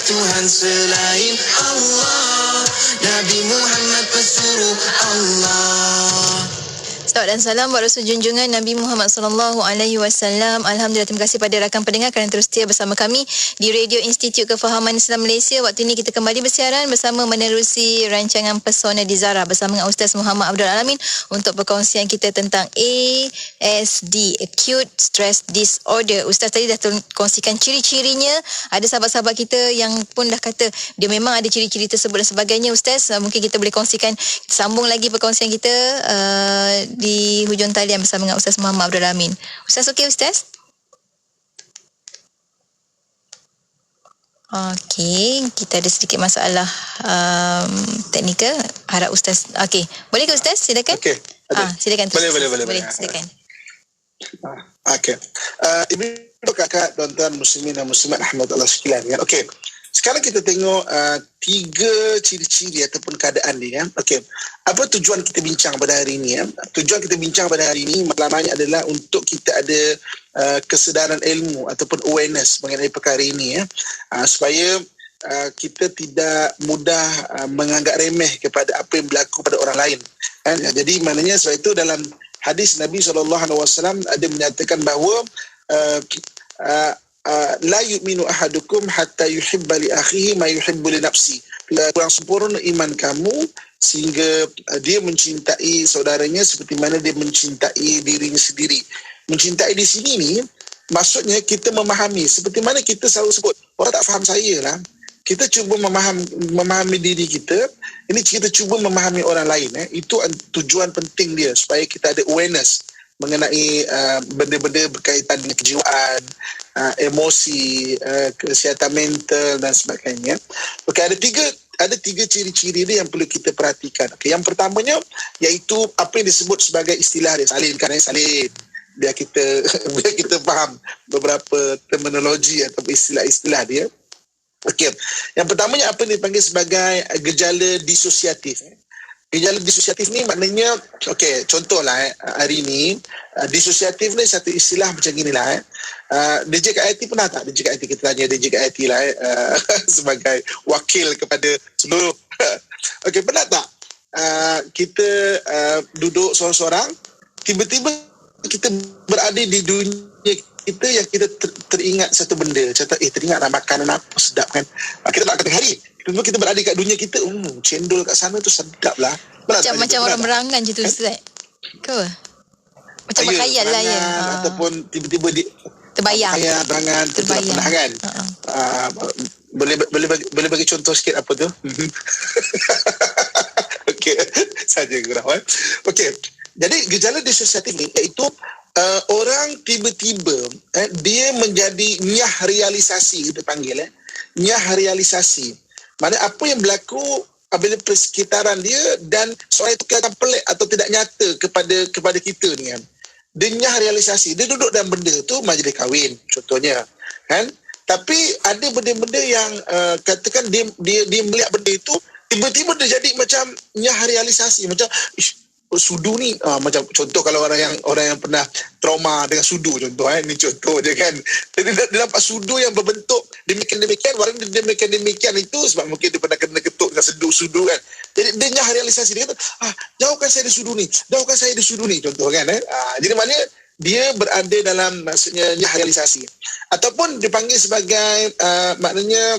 S11: Tuhan selain Allah, Nabi Muhammad pesuruh Allah.
S4: Salawat dan salam buat Rasul junjungan Nabi Muhammad sallallahu alaihi wasallam. Alhamdulillah, terima kasih pada rakan pendengar kerana terus setia bersama kami di Radio Institut Kefahaman Islam Malaysia. Waktu ini kita kembali bersiaran bersama menerusi rancangan Pesona di Zara bersama dengan Ustaz Muhammad Abdul Alamin untuk perkongsian kita tentang ASD, Acute Stress Disorder. Ustaz tadi dah kongsikan ciri-cirinya. Ada sahabat-sahabat kita yang pun dah kata dia memang ada ciri-ciri tersebut dan sebagainya. Ustaz, mungkin kita boleh kongsikan, sambung lagi perkongsian kita di hujung talian bersama dengan Ustaz Muhammad Abdul Alamin. Ustaz okey Ustaz? Okey, kita ada sedikit masalah teknikal. Harap Ustaz okey. Boleh ke Ustaz? Silakan.
S13: Okey.
S4: Silakan.
S13: Boleh.
S4: Silakan.
S13: Okey. Ibu kakak, tuan-tuan muslimin dan muslimat rahmatullah sekalian ya. Okey. Sekarang kita tengok 3 ciri-ciri ataupun keadaan dia. Okey. Apa tujuan kita bincang pada hari ini ya? Tujuan kita bincang pada hari ini matlamanya adalah untuk kita ada kesedaran ilmu ataupun awareness mengenai perkara ini ya. Supaya kita tidak mudah menganggap remeh kepada apa yang berlaku pada orang lain. Jadi maknanya sebab itu dalam hadis Nabi SAW ada menyatakan bahawa la yu'minu ahadukum hatta yuhibba li akhihi ma yuhibbu li nafsi. Kurang sempurna iman kamu sehingga dia mencintai saudaranya seperti mana dia mencintai dirinya sendiri. Mencintai di sini ni maksudnya kita memahami, seperti mana kita selalu sebut, orang tak faham saya lah. Kita cuba memahami diri kita. Ini kita cuba memahami orang lain. Itu tujuan penting dia, supaya kita ada awareness mengenai benda-benda berkaitan dengan kejiwaan, emosi, kesihatan mental dan sebagainya. Okey, ada tiga ciri-ciri dia yang perlu kita perhatikan. Okey, yang pertamanya iaitu apa yang disebut sebagai istilah dia, salin. Biar kita faham beberapa terminologi atau istilah-istilah dia. Okey, yang pertamanya apa yang dipanggil sebagai gejala disosiatif. Gejala disosiatif ni maknanya, okey, contohlah hari ni disosiatif ni satu istilah macam inilah. DJ kat IT pernah tak? DJ kat IT, kita tanya DJ kat IT lah sebagai wakil kepada seluruh. Okey, pernah tak kita duduk seorang-seorang, tiba-tiba kita berada di dunia kita yang kita teringat satu benda. Contoh, teringat nak makanan apa sedap kan. Kita tak kata hari. Tiba-tiba kita berada kat dunia kita, cendol kat sana tu sedap lah.
S4: Macam orang berangan je tu Ustaz. Ke? Macam berkhayal lah ya.
S13: Ataupun tiba-tiba
S4: terbayang.
S13: Berangan, terbayang kan. Boleh bagi contoh sikit apa tu? Okey, saja gerah. Okey. Jadi gejala disosiatif ni iaitu orang tiba-tiba dia menjadi nyah realisasi, kita panggil nyah realisasi. Maknanya apa yang berlaku apabila persekitaran dia dan soal itu kelihatan pelik atau tidak nyata kepada kita ni kan. Dia nyah realisasi. Dia duduk dalam benda tu majlis kahwin contohnya kan. Tapi ada benda-benda yang katakan dia melihat benda itu tiba-tiba dia jadi macam nyah realisasi, macam sudu ni macam contoh kalau orang yang pernah trauma dengan sudu contoh ni contoh je kan. Dia nampak sudu yang berbentuk demikian warna dia demikian itu sebab mungkin dia pernah kena ketuk dengan sudu kan. Jadi dia nyah realisasi, dia kata jauhkan saya dari sudu ni contoh kan. Jadi maknanya dia berada dalam maksudnya nyah realisasi ataupun dipanggil sebagai maknanya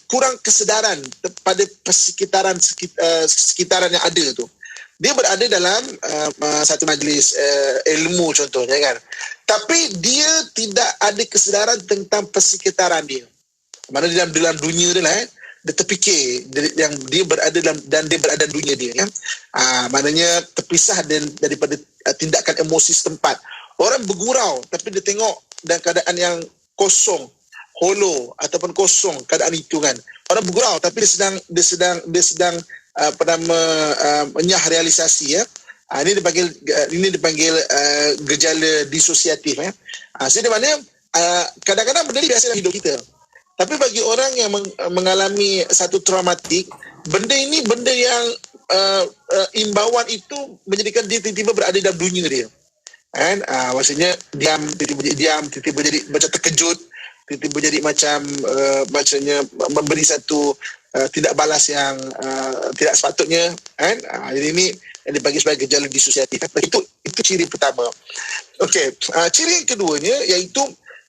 S13: kurang kesedaran pada sekitaran yang ada tu. Dia berada dalam satu majlis ilmu contohnya kan. Tapi dia tidak ada kesedaran tentang persekitaran dia. Mana dalam dunia dia lah dia terfikir yang dia berada dalam dalam dunia dia kan. Maknanya terpisah daripada tindakan emosi setempat. Orang bergurau tapi dia tengok dalam keadaan yang kosong, hollow ataupun kosong keadaan itu kan. Orang bergurau tapi dia sedang menyah realisasi ya. Ini dipanggil gejala disosiatif ya. Jadi mana kadang-kadang benda ni biasa dalam hidup kita. Tapi bagi orang yang mengalami satu traumatik, benda ini benda yang imbauan itu menjadikan dia tiba-tiba berada dalam dunia dia. Kan? Maksudnya tiba-tiba jadi macam terkejut, tiba-tiba jadi macam macamnya memberi satu tidak balas yang tidak sepatutnya kan. Jadi ini yang dibagi sebagai gejala disosiatif. Itu ciri pertama. Okey, ciri yang keduanya iaitu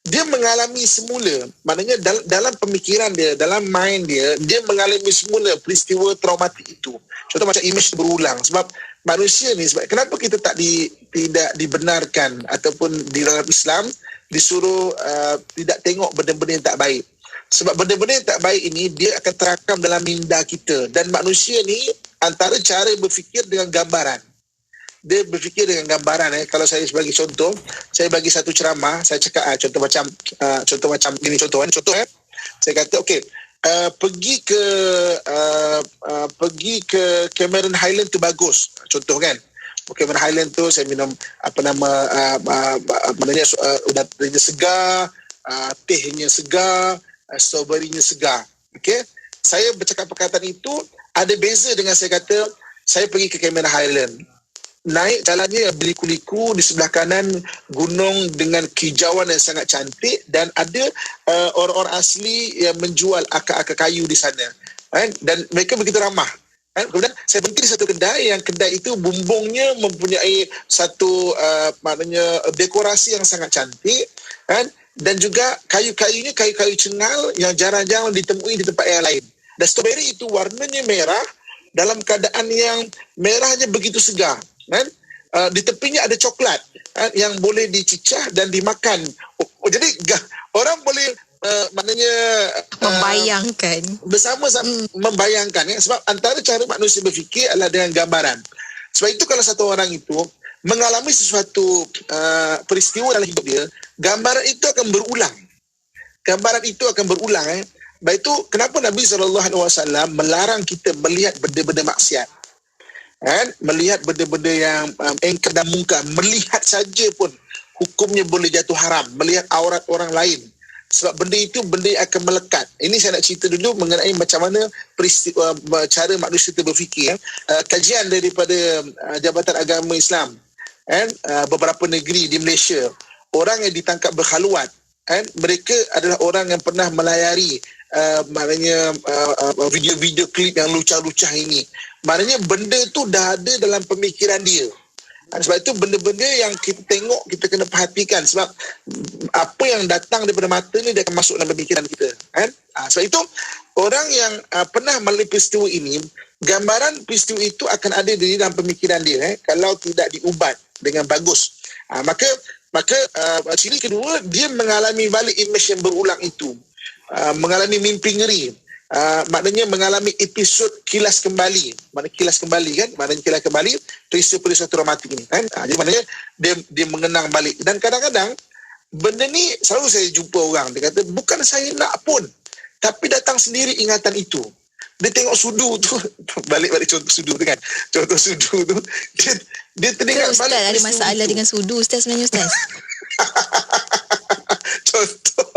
S13: dia mengalami semula, maknanya dalam pemikiran dia, dalam mind dia, dia mengalami semula peristiwa traumatik itu. Contoh macam image berulang. Sebab manusia ni, sebab kenapa kita tidak dibenarkan ataupun di dalam Islam disuruh tidak tengok benda-benda yang tak baik. Sebab benda-benda yang tak baik ini dia akan terakam dalam minda kita, dan manusia ni antara cara berfikir dengan gambaran. Dia berfikir dengan gambaran. Kalau saya sebagai contoh, saya bagi satu ceramah, saya cakap contoh macam gini contoh. Saya kata okey, pergi ke Cameron Highland tu bagus. Contoh kan. Cameron Highland tu saya minum udaranya segar, tehnya segar, strawberry-nya segar. Okey. Saya bercakap perkataan itu ada beza dengan saya kata saya pergi ke Cameron Highland. Naik jalannya berliku-liku, di sebelah kanan gunung dengan kejauhan yang sangat cantik, dan ada orang-orang asli yang menjual akar-akar kayu di sana. Dan mereka begitu ramah. Kemudian saya berhenti di satu kedai, yang kedai itu bumbungnya mempunyai satu maknanya dekorasi yang sangat cantik, dan juga kayu-kayunya kayu-kayu cengal yang jarang-jarang ditemui di tempat yang lain. Dan strawberry itu warnanya merah dalam keadaan yang merahnya begitu segar. Di tepinya ada coklat yang boleh dicicah dan dimakan. Jadi orang boleh maknanya
S4: membayangkan
S13: bersama-sama membayangkan sebab antara cara manusia berfikir adalah dengan gambaran. Sebab itu kalau satu orang itu mengalami sesuatu peristiwa dalam hidup dia, gambaran itu akan berulang. Baik itu kenapa Nabi SAW melarang kita melihat benda-benda maksiat. Melihat benda-benda yang engkar dan mungkar, melihat saja pun hukumnya boleh jatuh haram, melihat aurat orang lain. Sebab benda itu benda yang akan melekat. Ini saya nak cerita dulu mengenai macam mana peristiwa, cara manusia itu berfikir. Kajian daripada Jabatan Agama Islam beberapa negeri di Malaysia, orang yang ditangkap berkhaluat, mereka adalah orang yang pernah melayari maknanya video-video klip yang lucah-lucah ini. Maknanya benda tu dah ada dalam pemikiran dia. Sebab itu benda-benda yang kita tengok, kita kena perhatikan. Sebab apa yang datang daripada mata ni, dia akan masuk dalam pemikiran kita. Sebab itu orang yang pernah melalui peristiwa ini, gambaran peristiwa itu akan ada di dalam pemikiran dia. Kalau tidak diubat dengan bagus, maka ciri kedua, dia mengalami balik image yang berulang itu. Mengalami mimpi ngeri. Maknanya mengalami episod kilas kembali. Maknanya kilas kembali peristiwa traumatik ini kan. Jadi maknanya dia mengenang balik. Dan kadang-kadang benda ni selalu saya jumpa orang, dia kata bukan saya nak pun, tapi datang sendiri ingatan itu. Dia tengok sudu tu, balik contoh sudu tu kan. Contoh sudu tu, dia teringat balik.
S4: Ustaz ada masalah dengan sudu Ustaz sebenarnya Ustaz.
S13: Contoh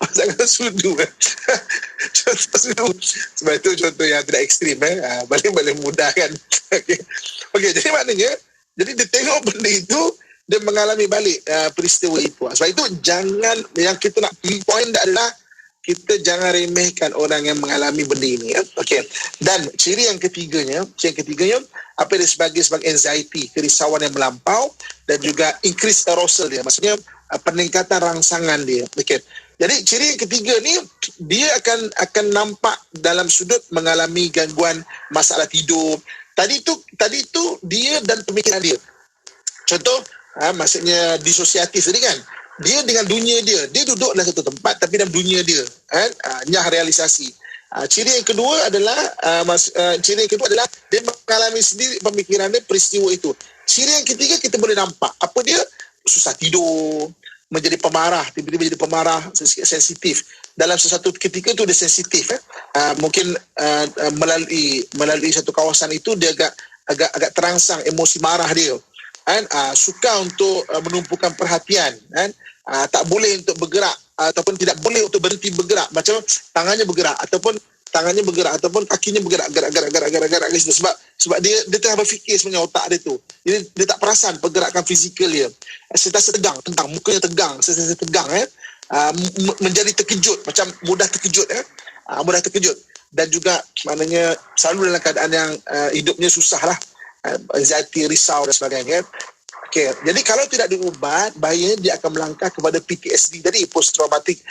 S13: masalah sudu contoh sudu. Sebab itu contoh yang tidak ekstrim boleh mudah kan. Okey, jadi maknanya dia tengok benda itu, dia mengalami balik peristiwa itu. Sebab itu jangan, yang kita nak point adalah kita jangan remehkan orang yang mengalami benda ini. Okey. Dan ciri yang ketiganya apa dia sebagai anxiety, kerisauan yang melampau, dan juga increase arousal dia. Maksudnya peningkatan rangsangan dia. Okey. Jadi ciri yang ketiga ni, dia akan nampak dalam sudut mengalami gangguan masalah tidur. Tadi tu dia dan pemikiran dia. Contoh, maksudnya disosiatif tadi kan. Dia dengan dunia dia duduk dalam satu tempat tapi dalam dunia dia, nyah realisasi. Ciri yang kedua adalah dia mengalami sendiri pemikiran dia peristiwa itu. Ciri yang ketiga, kita boleh nampak apa dia, susah tidur, menjadi pemarah, tiba-tiba jadi pemarah, sensitif. Dalam sesuatu ketika tu dia sensitif. Mungkin melalui satu kawasan itu dia agak terangsang emosi marah dia. Suka untuk menumpukan perhatian, tak boleh untuk bergerak ataupun tidak boleh untuk berhenti bergerak, macam tangannya bergerak ataupun kakinya bergerak gerak sebab dia tengah berfikir sebenarnya otak dia tu. Jadi dia tak perasan pergerakan fizikal dia. Sentiasa tegang, mukanya tegang, sentiasa tegang. menjadi terkejut, macam mudah terkejut mudah terkejut, dan juga maknanya selalu dalam keadaan yang hidupnya susah lah, anxiety, risau dan sebagainya. Okey, jadi kalau tidak diubat, bahayanya dia akan melangkah kepada PTSD tadi, post traumatic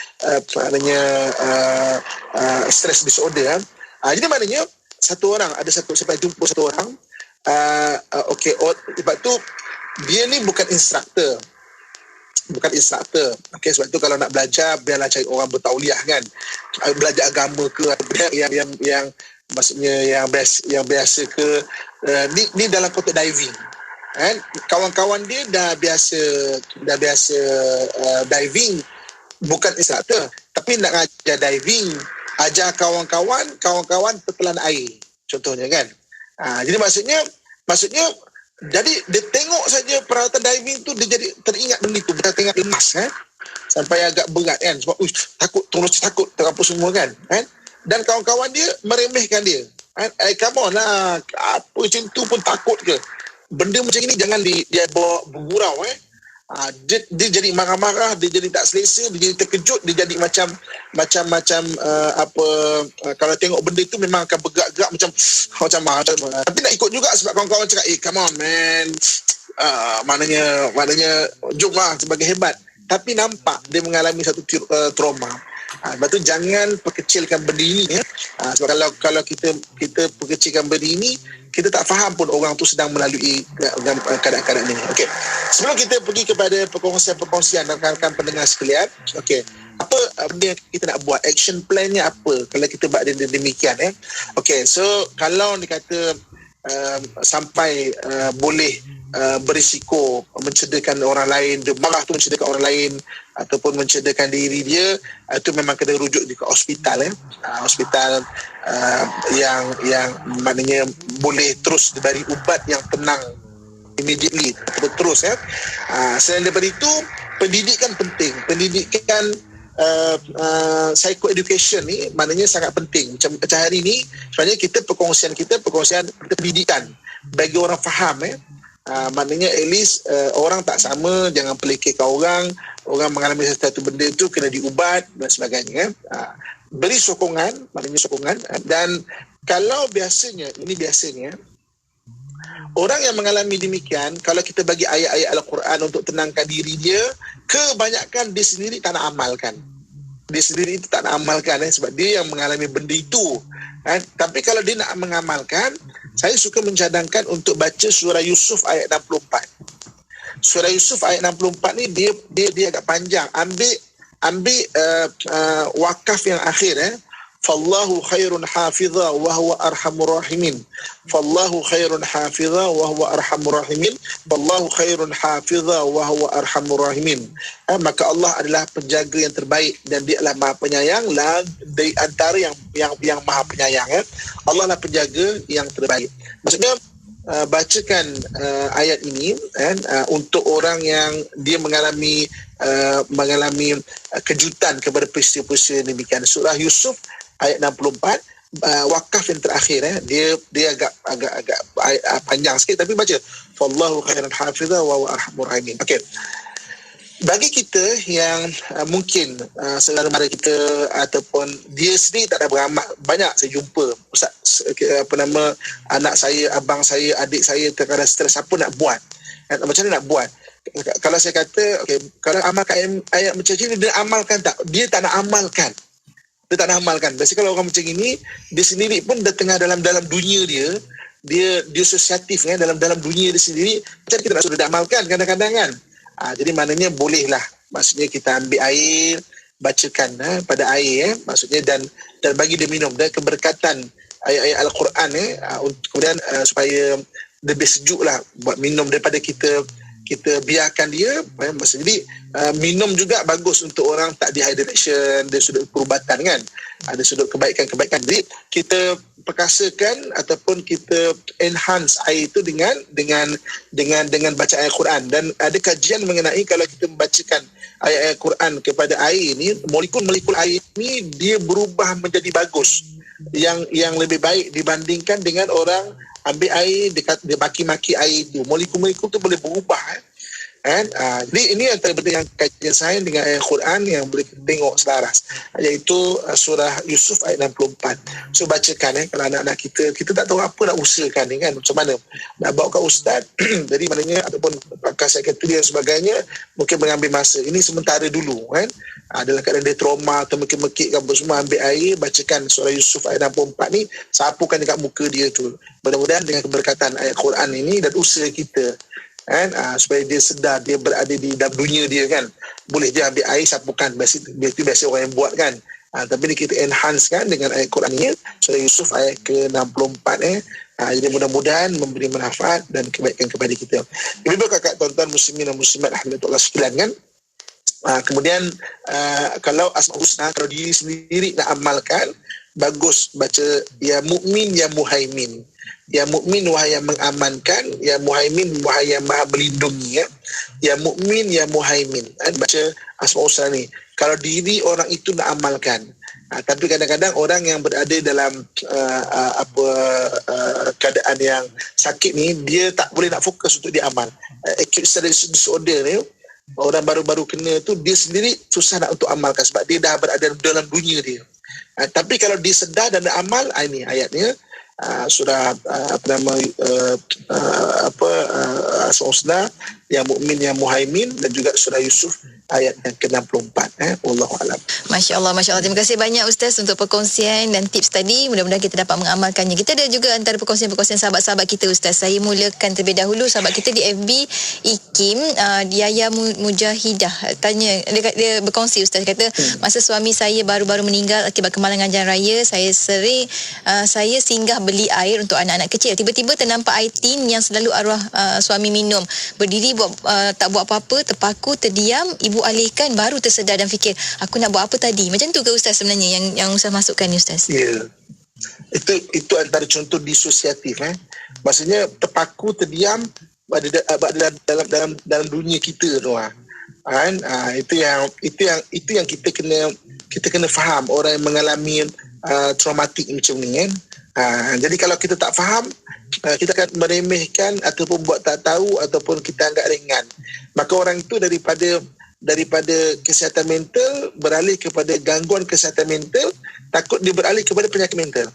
S13: stress disorder. Jadi maknanya sampai jumpa satu orang, sebab tu dia ni bukan instruktor. Okey, sebab tu kalau nak belajar, biarlah cari orang bertauliah kan, belajar agama ke, yang maksudnya yang biasa ke. Ni dalam konteks diving kan, kawan-kawan dia dah biasa diving, bukan instruktor, tapi nak ajar diving, ajar kawan-kawan tertelan air contohnya kan. Jadi maksudnya jadi dia tengok saja peralatan diving tu, dia jadi teringat benda tu, dia tengok lemas sampai agak berat kan, sebab takut terapa semua kan. Dan kawan-kawan dia meremehkan dia come on lah, apa macam tu pun takut ke, benda macam ini jangan dia bawa bergurau. Dia jadi marah-marah, dia jadi tak selesa, dia jadi terkejut, dia jadi macam kalau tengok benda tu memang akan bergerak-gerak macam tapi nak ikut juga sebab kawan-kawan cakap come on man, maknanya jom lah sebagai hebat, tapi nampak dia mengalami satu trauma. Sebab tu jangan perkecilkan benda ini sebab kalau kita perkecilkan benda ini, kita tak faham pun orang tu sedang melalui keadaan-keadaan ini. Okey, sebelum kita pergi kepada perkongsian rakan-rakan pendengar sekalian, okey, apa benda yang kita nak buat, action plan-nya apa kalau kita buat demikian okey, so kalau dikata sampai boleh berisiko mencederakan orang lain, dia marah tu mencederakan orang lain ataupun mencederakan diri dia, itu memang kena rujuk di hospital hospital yang maknanya boleh terus diberi ubat yang tenang immediately, terus selain daripada itu, pendidikan penting, pendidikan psycho-education ni maknanya sangat penting. Macam hari ni sebenarnya kita perkongsian pendidikan bagi orang faham maknanya at least orang tak sama, jangan pelekehkan orang mengalami sesuatu benda tu kena diubat dan sebagainya. Beri sokongan, maknanya sokongan. Dan kalau biasanya orang yang mengalami demikian, kalau kita bagi ayat-ayat Al-Quran untuk tenangkan diri dia, kebanyakan dia sendiri tak nak amalkan. Sebab dia yang mengalami benda itu. Tapi kalau dia nak mengamalkan, saya suka mencadangkan untuk baca surah Yusuf ayat 64. Surah Yusuf ayat 64 ni dia agak panjang. Ambil wakaf yang akhir Fallahu khairun hafidha wa huwa arhamur rahimin. Fallahu khairun hafidha wa huwa arhamur rahimin. Wallahu khairun hafidha wa huwa arhamur rahimin. Maka Allah adalah penjaga yang terbaik dan dia adalah Maha Penyayang dari antara yang Maha Penyayang. Allah adalah penjaga yang terbaik. Maksudnya bacakan ayat ini untuk orang yang dia mengalami kejutan kepada peristiwa-peristiwa demikian. Surah Yusuf ayat 64, wakaf yang terakhir dia agak panjang sikit, tapi baca fallahu khairan hafizah wa huwa arhamur rahimin. Okey, bagi kita yang mungkin saudara mara kita ataupun dia sendiri tak ada beramal, banyak saya jumpa ustaz, anak saya, abang saya, adik saya terkadang stres, apa nak buat, macam mana nak buat. Kalau saya kata kalau amalkan ayat macam ni, dia amalkan tak? Dia tak nak amalkan. Biasanya kalau orang macam ini, dia sendiri pun dah tengah dalam dunia dia asosiatif dalam dunia dia sendiri, macam kita nak suruh dia amalkan kadang-kadang kan. Jadi maknanya bolehlah, maksudnya kita ambil air, bacakan pada air maksudnya, dan bagi dia minum, dan keberkatan ayat-ayat Al-Quran kemudian supaya lebih sejuk lah buat minum daripada kita biarkan dia. Jadi minum juga bagus untuk orang tak dehydration, dari sudut perubatan kan, ada sudut kebaikan. Jadi kita perkasakan ataupun kita enhance air itu dengan bacaan Al-Quran. Dan ada kajian mengenai kalau kita membacakan ayat-ayat Quran kepada air ini, molekul-molekul air ini dia berubah menjadi bagus, yang lebih baik dibandingkan dengan orang ambil air, dia maki-maki air itu. Molekul-molekul tu boleh berubah Kan? Jadi ini antara benda yang kajian saya dengan ayat Quran yang boleh kita tengok selaras, iaitu surah Yusuf ayat 64. So bacakan kalau anak-anak kita tak tahu apa nak usahakan ni kan, macam mana nak bawa ke ustaz jadi maknanya ataupun pakar sekretari dan sebagainya mungkin mengambil masa ini sementara dulu kan. Dalam keadaan dia trauma atau mekik-mekik apa semua, ambil air bacakan surah Yusuf ayat 64 ni, sapukan dekat muka dia tu. Mudah-mudahan dengan keberkatan ayat Quran ini dan usaha kita kan, supaya dia sedar dia berada di dalam dunia dia kan. Boleh je ambil air sapukan, biasa orang yang buat kan. Tapi ni kita enhance kan dengan ayat Quran ni, surah Yusuf ayat ke-64 jadi mudah-mudahan memberi manfaat dan kebaikan kepada kita. Ibu kakak tuan-tuan muslimin dan muslimat rahmatullah sekalian kan. Kemudian kalau Asmaul Husna, kalau diri sendiri nak amalkan, bagus baca ya mukmin ya muhaimin. Ya mukmin wahai yang mengamankan, ya muhaimin wahai yang maha melindungi ya. Ya mukmin ya muhaimin. Baca Asmaul Husna ni. Kalau diri orang itu nak amalkan. Tapi kadang-kadang orang yang berada dalam keadaan yang sakit ni, dia tak boleh nak fokus untuk dia amal. Acute stress disorder ni, orang baru-baru kena tu, dia sendiri susah nak untuk amalkan sebab dia dah berada dalam dunia dia. Tapi kalau dia sedar dan nak amal, ini ayatnya surah Asmaul Husna yang mukmin yang muhaimin, dan juga surah Yusuf ayat yang ke-64. Wallahu a'lam.
S4: Masya-Allah, masya-Allah. Terima kasih banyak Ustaz untuk perkongsian dan tips tadi. Mudah-mudahan kita dapat mengamalkannya. Kita ada juga antara perkongsian-perkongsian sahabat-sahabat kita Ustaz. Saya mulakan terlebih dahulu sahabat kita di FB IKIM, Yaya Mujahidah tanya, dia berkongsi Ustaz, kata masa suami saya baru-baru meninggal akibat kemalangan jalan raya, saya singgah beli air untuk anak-anak kecil. Tiba-tiba ternampak air tin yang selalu arwah suami minum. Berdiri tak buat apa-apa, terpaku, terdiam, ibu alihkan, baru tersedar dan fikir, aku nak buat apa tadi? Macam tu ke Ustaz sebenarnya yang Ustaz masukkan ni Ustaz?
S13: Ya. Itu antara contoh disosiatif. Maksudnya terpaku, terdiam dalam dunia kita tu. Itu yang kita kena faham orang yang mengalami traumatik macam ni kan. Jadi kalau kita tak faham, kita akan meremehkan ataupun buat tak tahu ataupun kita anggap ringan. Maka orang itu daripada kesihatan mental beralih kepada gangguan kesihatan mental, takut dia beralih kepada penyakit mental.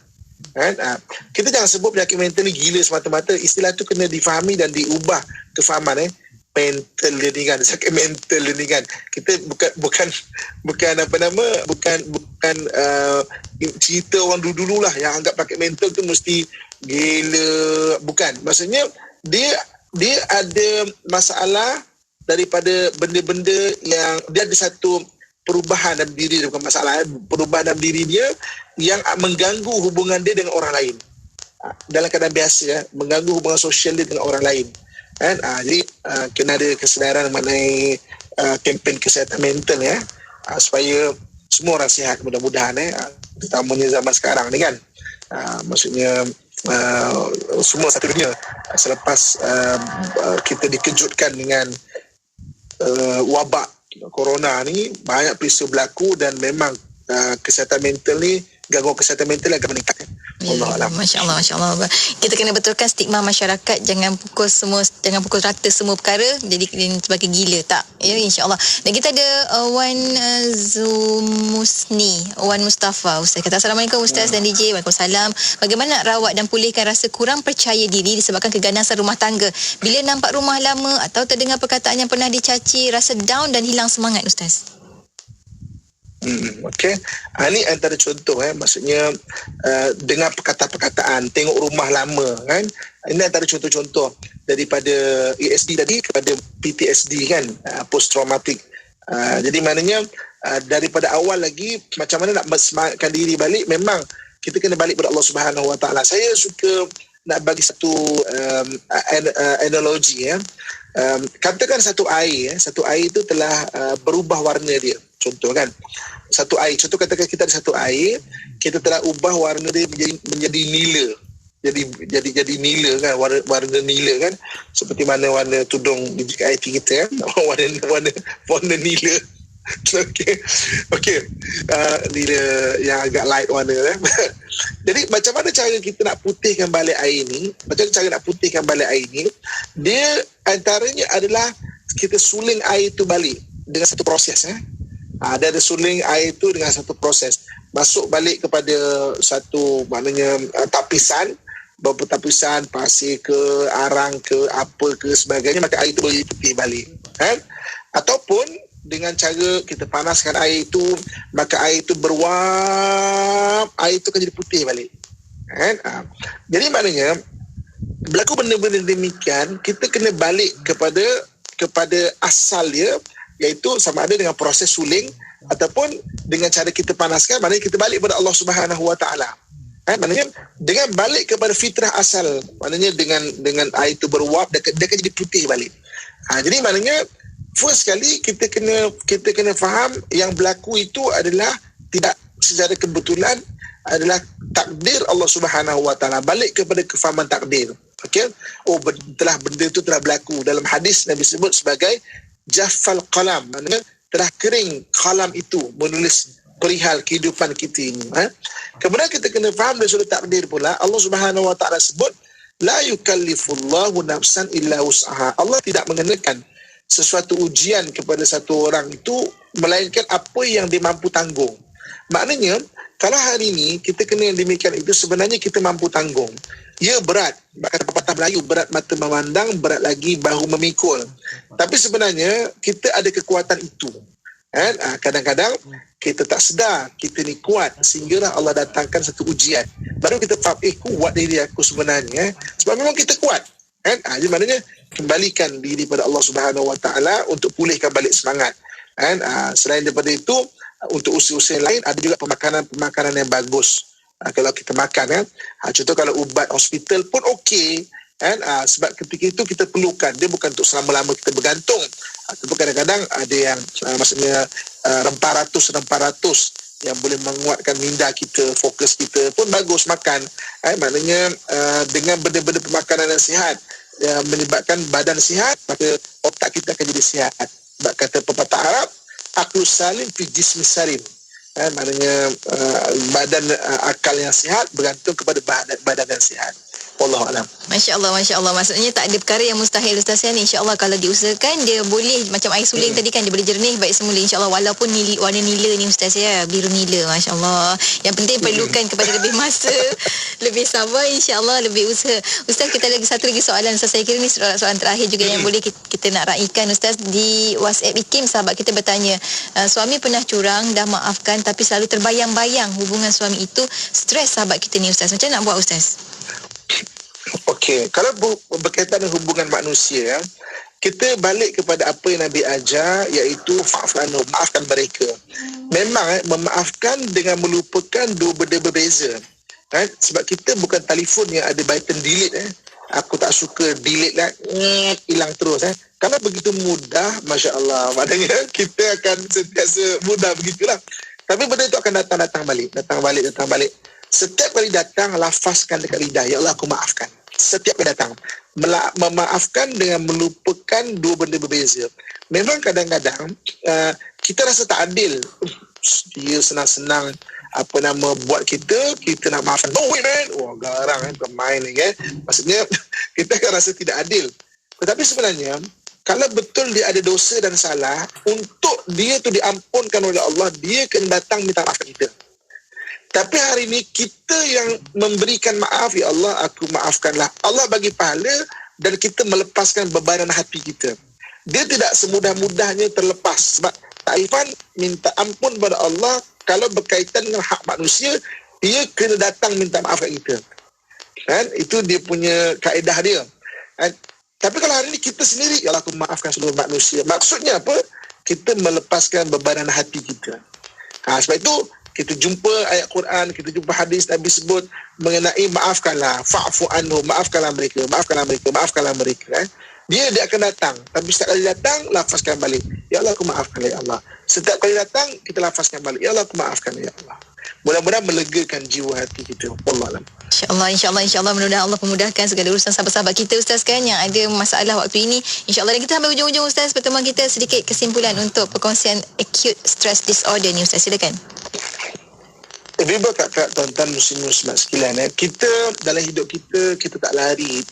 S13: Kita jangan sebut penyakit mental ni gila semata-mata. Istilah tu kena difahami dan diubah kefahaman. Mental dia ni kan, sakit mental dia ni kan. Kita bukan cerita orang dulu-dulu lah yang anggap sakit mental tu mesti gila. Bukan. Maksudnya dia ada masalah daripada benda-benda yang dia ada satu perubahan dalam diri dia, bukan masalah, perubahan dalam diri dia yang mengganggu hubungan dia dengan orang lain. Dalam keadaan biasa mengganggu hubungan sosial dia dengan orang lain. Jadi kena ada kesedaran mengenai kempen kesihatan mental supaya semua orang sihat mudah-mudahan terutamanya zaman sekarang ni kan. Maksudnya semua satu dunia selepas kita dikejutkan dengan wabak corona ni, banyak peristiwa berlaku dan memang kesihatan mental ni, gangguan kesihatan mental akan meningkat. Allahuakbar.
S4: Masya-Allah, masya-Allah. Kita kena betulkan stigma masyarakat, jangan pukul rata semua perkara jadi sebagai gila, tak. Ya, insya-Allah. Dan kita ada Wan Wan Mustafa Ustaz. Kata Assalamualaikum Ustaz dan DJ. Waalaikumsalam. Bagaimana nak rawat dan pulihkan rasa kurang percaya diri disebabkan keganasan rumah tangga? Bila nampak rumah lama atau terdengar perkataan yang pernah dicaci, rasa down dan hilang semangat Ustaz.
S13: Okey. Ini antara contoh maksudnya dengar perkataan-perkataan, tengok rumah lama kan. Ini antara contoh-contoh daripada ESD tadi kepada PTSD kan, post traumatic. Jadi maknanya daripada awal lagi macam mana nak semangatkan diri balik, memang kita kena balik kepada Allah Subhanahu Wa Taala. Saya suka nak bagi satu analogi katakan satu air itu telah berubah warna dia. Contoh kan, satu air, contoh katakan kita ada satu air, kita telah ubah warna dia menjadi nila. Jadi nila kan, warna nila kan, seperti mana warna tudung di JKIT kita kan, warna nila. Okey. Nila yang agak light warna kan. Jadi macam mana cara kita nak putihkan balik air ni? Dia antaranya adalah kita suling air itu balik dengan satu proses. Dia ada suling air itu dengan satu proses. Masuk balik kepada satu maknanya tapisan, beberapa tapisan pasir ke, arang ke, apa ke sebagainya, maka air itu boleh putih balik. Ataupun dengan cara kita panaskan air itu, maka air itu beruap, air itu akan jadi putih balik. Jadi maknanya berlaku benda-benda demikian, kita kena balik kepada asal dia, iaitu sama ada dengan proses suling ataupun dengan cara kita panaskan, maknanya kita balik kepada Allah Subhanahu Wa Taala. Maknanya dengan balik kepada fitrah asal, maknanya dengan air itu beruap, dia akan jadi putih balik. Jadi maknanya first sekali kita kena faham yang berlaku itu adalah tidak secara kebetulan, adalah takdir Allah Subhanahu Wa Taala. Balik kepada kefahaman takdir. Okey. Benda itu telah berlaku. Dalam hadis Nabi sebut sebagai jaffal qalam, maknanya telah kering qalam itu menulis perihal kehidupan kita ini. Kemudian kita kena faham dari sudut takdir pula, Allah Subhanahu Wa Taala sebut la yukallifullahu nafsan illa wus'aha. Allah tidak mengenakan sesuatu ujian kepada satu orang itu melainkan apa yang dia mampu tanggung. Maknanya kalau hari ini kita kena yang demikian itu, sebenarnya kita mampu tanggung. Ya, berat. Kata pepatah Melayu, berat mata memandang, berat lagi bahu memikul. Tapi sebenarnya kita ada kekuatan itu. Kadang-kadang kita tak sedar kita ni kuat, sehinggalah Allah datangkan satu ujian. Baru kita faham, kuat diri aku sebenarnya. Sebab memang kita kuat. Jadi maknanya kembalikan diri pada Allah Subhanahu Wa Taala untuk pulihkan balik semangat. Selain daripada itu, untuk usia-usia lain ada juga pemakanan yang bagus. Kalau kita makan, contoh kalau ubat hospital pun okey, sebab ketika itu kita perlukan, dia bukan untuk selama-lama kita bergantung. Tapi kadang-kadang ada yang maksudnya rempah-ratus yang boleh menguatkan minda kita, fokus kita pun bagus makan. Maknanya dengan benda-benda pemakanan yang sihat, yang menyebabkan badan sihat, maka otak kita akan jadi sihat. Sebab kata pepatah Arab, aqlus salim fi jismi salim. Maknanya badan akal yang sihat bergantung kepada badan yang sihat. Wallahualam.
S4: Masya Allah. Maksudnya tak ada perkara yang mustahil Ustaz kan. InsyaAllah kalau diusahakan, dia boleh macam air suling tadi kan, dia boleh jernih baik semula InsyaAllah. Walaupun warna nila ni Ustaz ya, biru nila, Masya Allah. Yang penting perlukan kepada lebih masa, lebih sabar, InsyaAllah lebih usaha. Ustaz, kita satu lagi soalan Ustaz. Saya kira ni soalan terakhir juga yang boleh kita nak raikan Ustaz. Di WhatsApp IKIM, sahabat kita bertanya, suami pernah curang, dah maafkan, tapi selalu terbayang-bayang hubungan suami itu. Stres sahabat kita ni Ustaz. Macam nak buat Ustaz?
S13: Okey, kalau berkaitan dengan hubungan manusia, kita balik kepada apa yang Nabi ajar, iaitu fa'fu, maafkan mereka. Memang memaafkan dengan melupakan dua benda berbeza. Sebab kita bukan telefon yang ada button delete. Aku tak suka, delete lah, hilang terus. Kalau begitu mudah, Masya Allah, maknanya kita akan sentiasa mudah begitulah. Tapi benda itu akan datang balik. Setiap kali datang, lafazkan dekat lidah, ya Allah, aku maafkan. Setiap kali datang, memaafkan dengan melupakan dua benda berbeza. Memang kadang-kadang kita rasa tak adil. Dia senang-senang buat kita nak maafkan. Oh wait man, garang main ni kan. Maksudnya kita akan rasa tidak adil. Tetapi sebenarnya kalau betul dia ada dosa dan salah, untuk dia tu diampunkan oleh Allah, dia kena datang minta maaf kita. Tapi hari ini kita yang memberikan maaf, ya Allah, aku maafkanlah. Allah bagi pahala dan kita melepaskan bebanan hati kita. Dia tidak semudah-mudahnya terlepas. Sebab ta'ifan minta ampun pada Allah, kalau berkaitan dengan hak manusia, dia kena datang minta maaf kat kita. Itu dia punya kaedah dia. Tapi kalau hari ini kita sendiri, ya Allah, aku maafkan seluruh manusia. Maksudnya apa? Kita melepaskan bebanan hati kita. Sebab itu kita jumpa ayat Quran, kita jumpa hadis Nabi sebut mengenai maafkanlah, fa'fu anhu, maafkanlah mereka. Dia akan datang, tapi setiap kali datang, lafazkan balik, ya Allah, aku maafkan, ya Allah. Setiap kali datang, kita lafazkan balik, ya Allah, aku maafkan, ya Allah. Mudah-mudahan melegakan jiwa hati kita. Wallahualam.
S4: InsyaAllah mudah-mudahan Allah memudahkan segala urusan sahabat-sahabat kita Ustaz kan, yang ada masalah waktu ini. InsyaAllah. Dan kita sampai hujung-hujung Ustaz pertemuan kita, sedikit kesimpulan untuk perkongsian acute stress disorder ni Ustaz, silakan.
S13: Riba kakak tuan-tuan muslim-muslimat sekalian, kita dalam hidup kita tak lari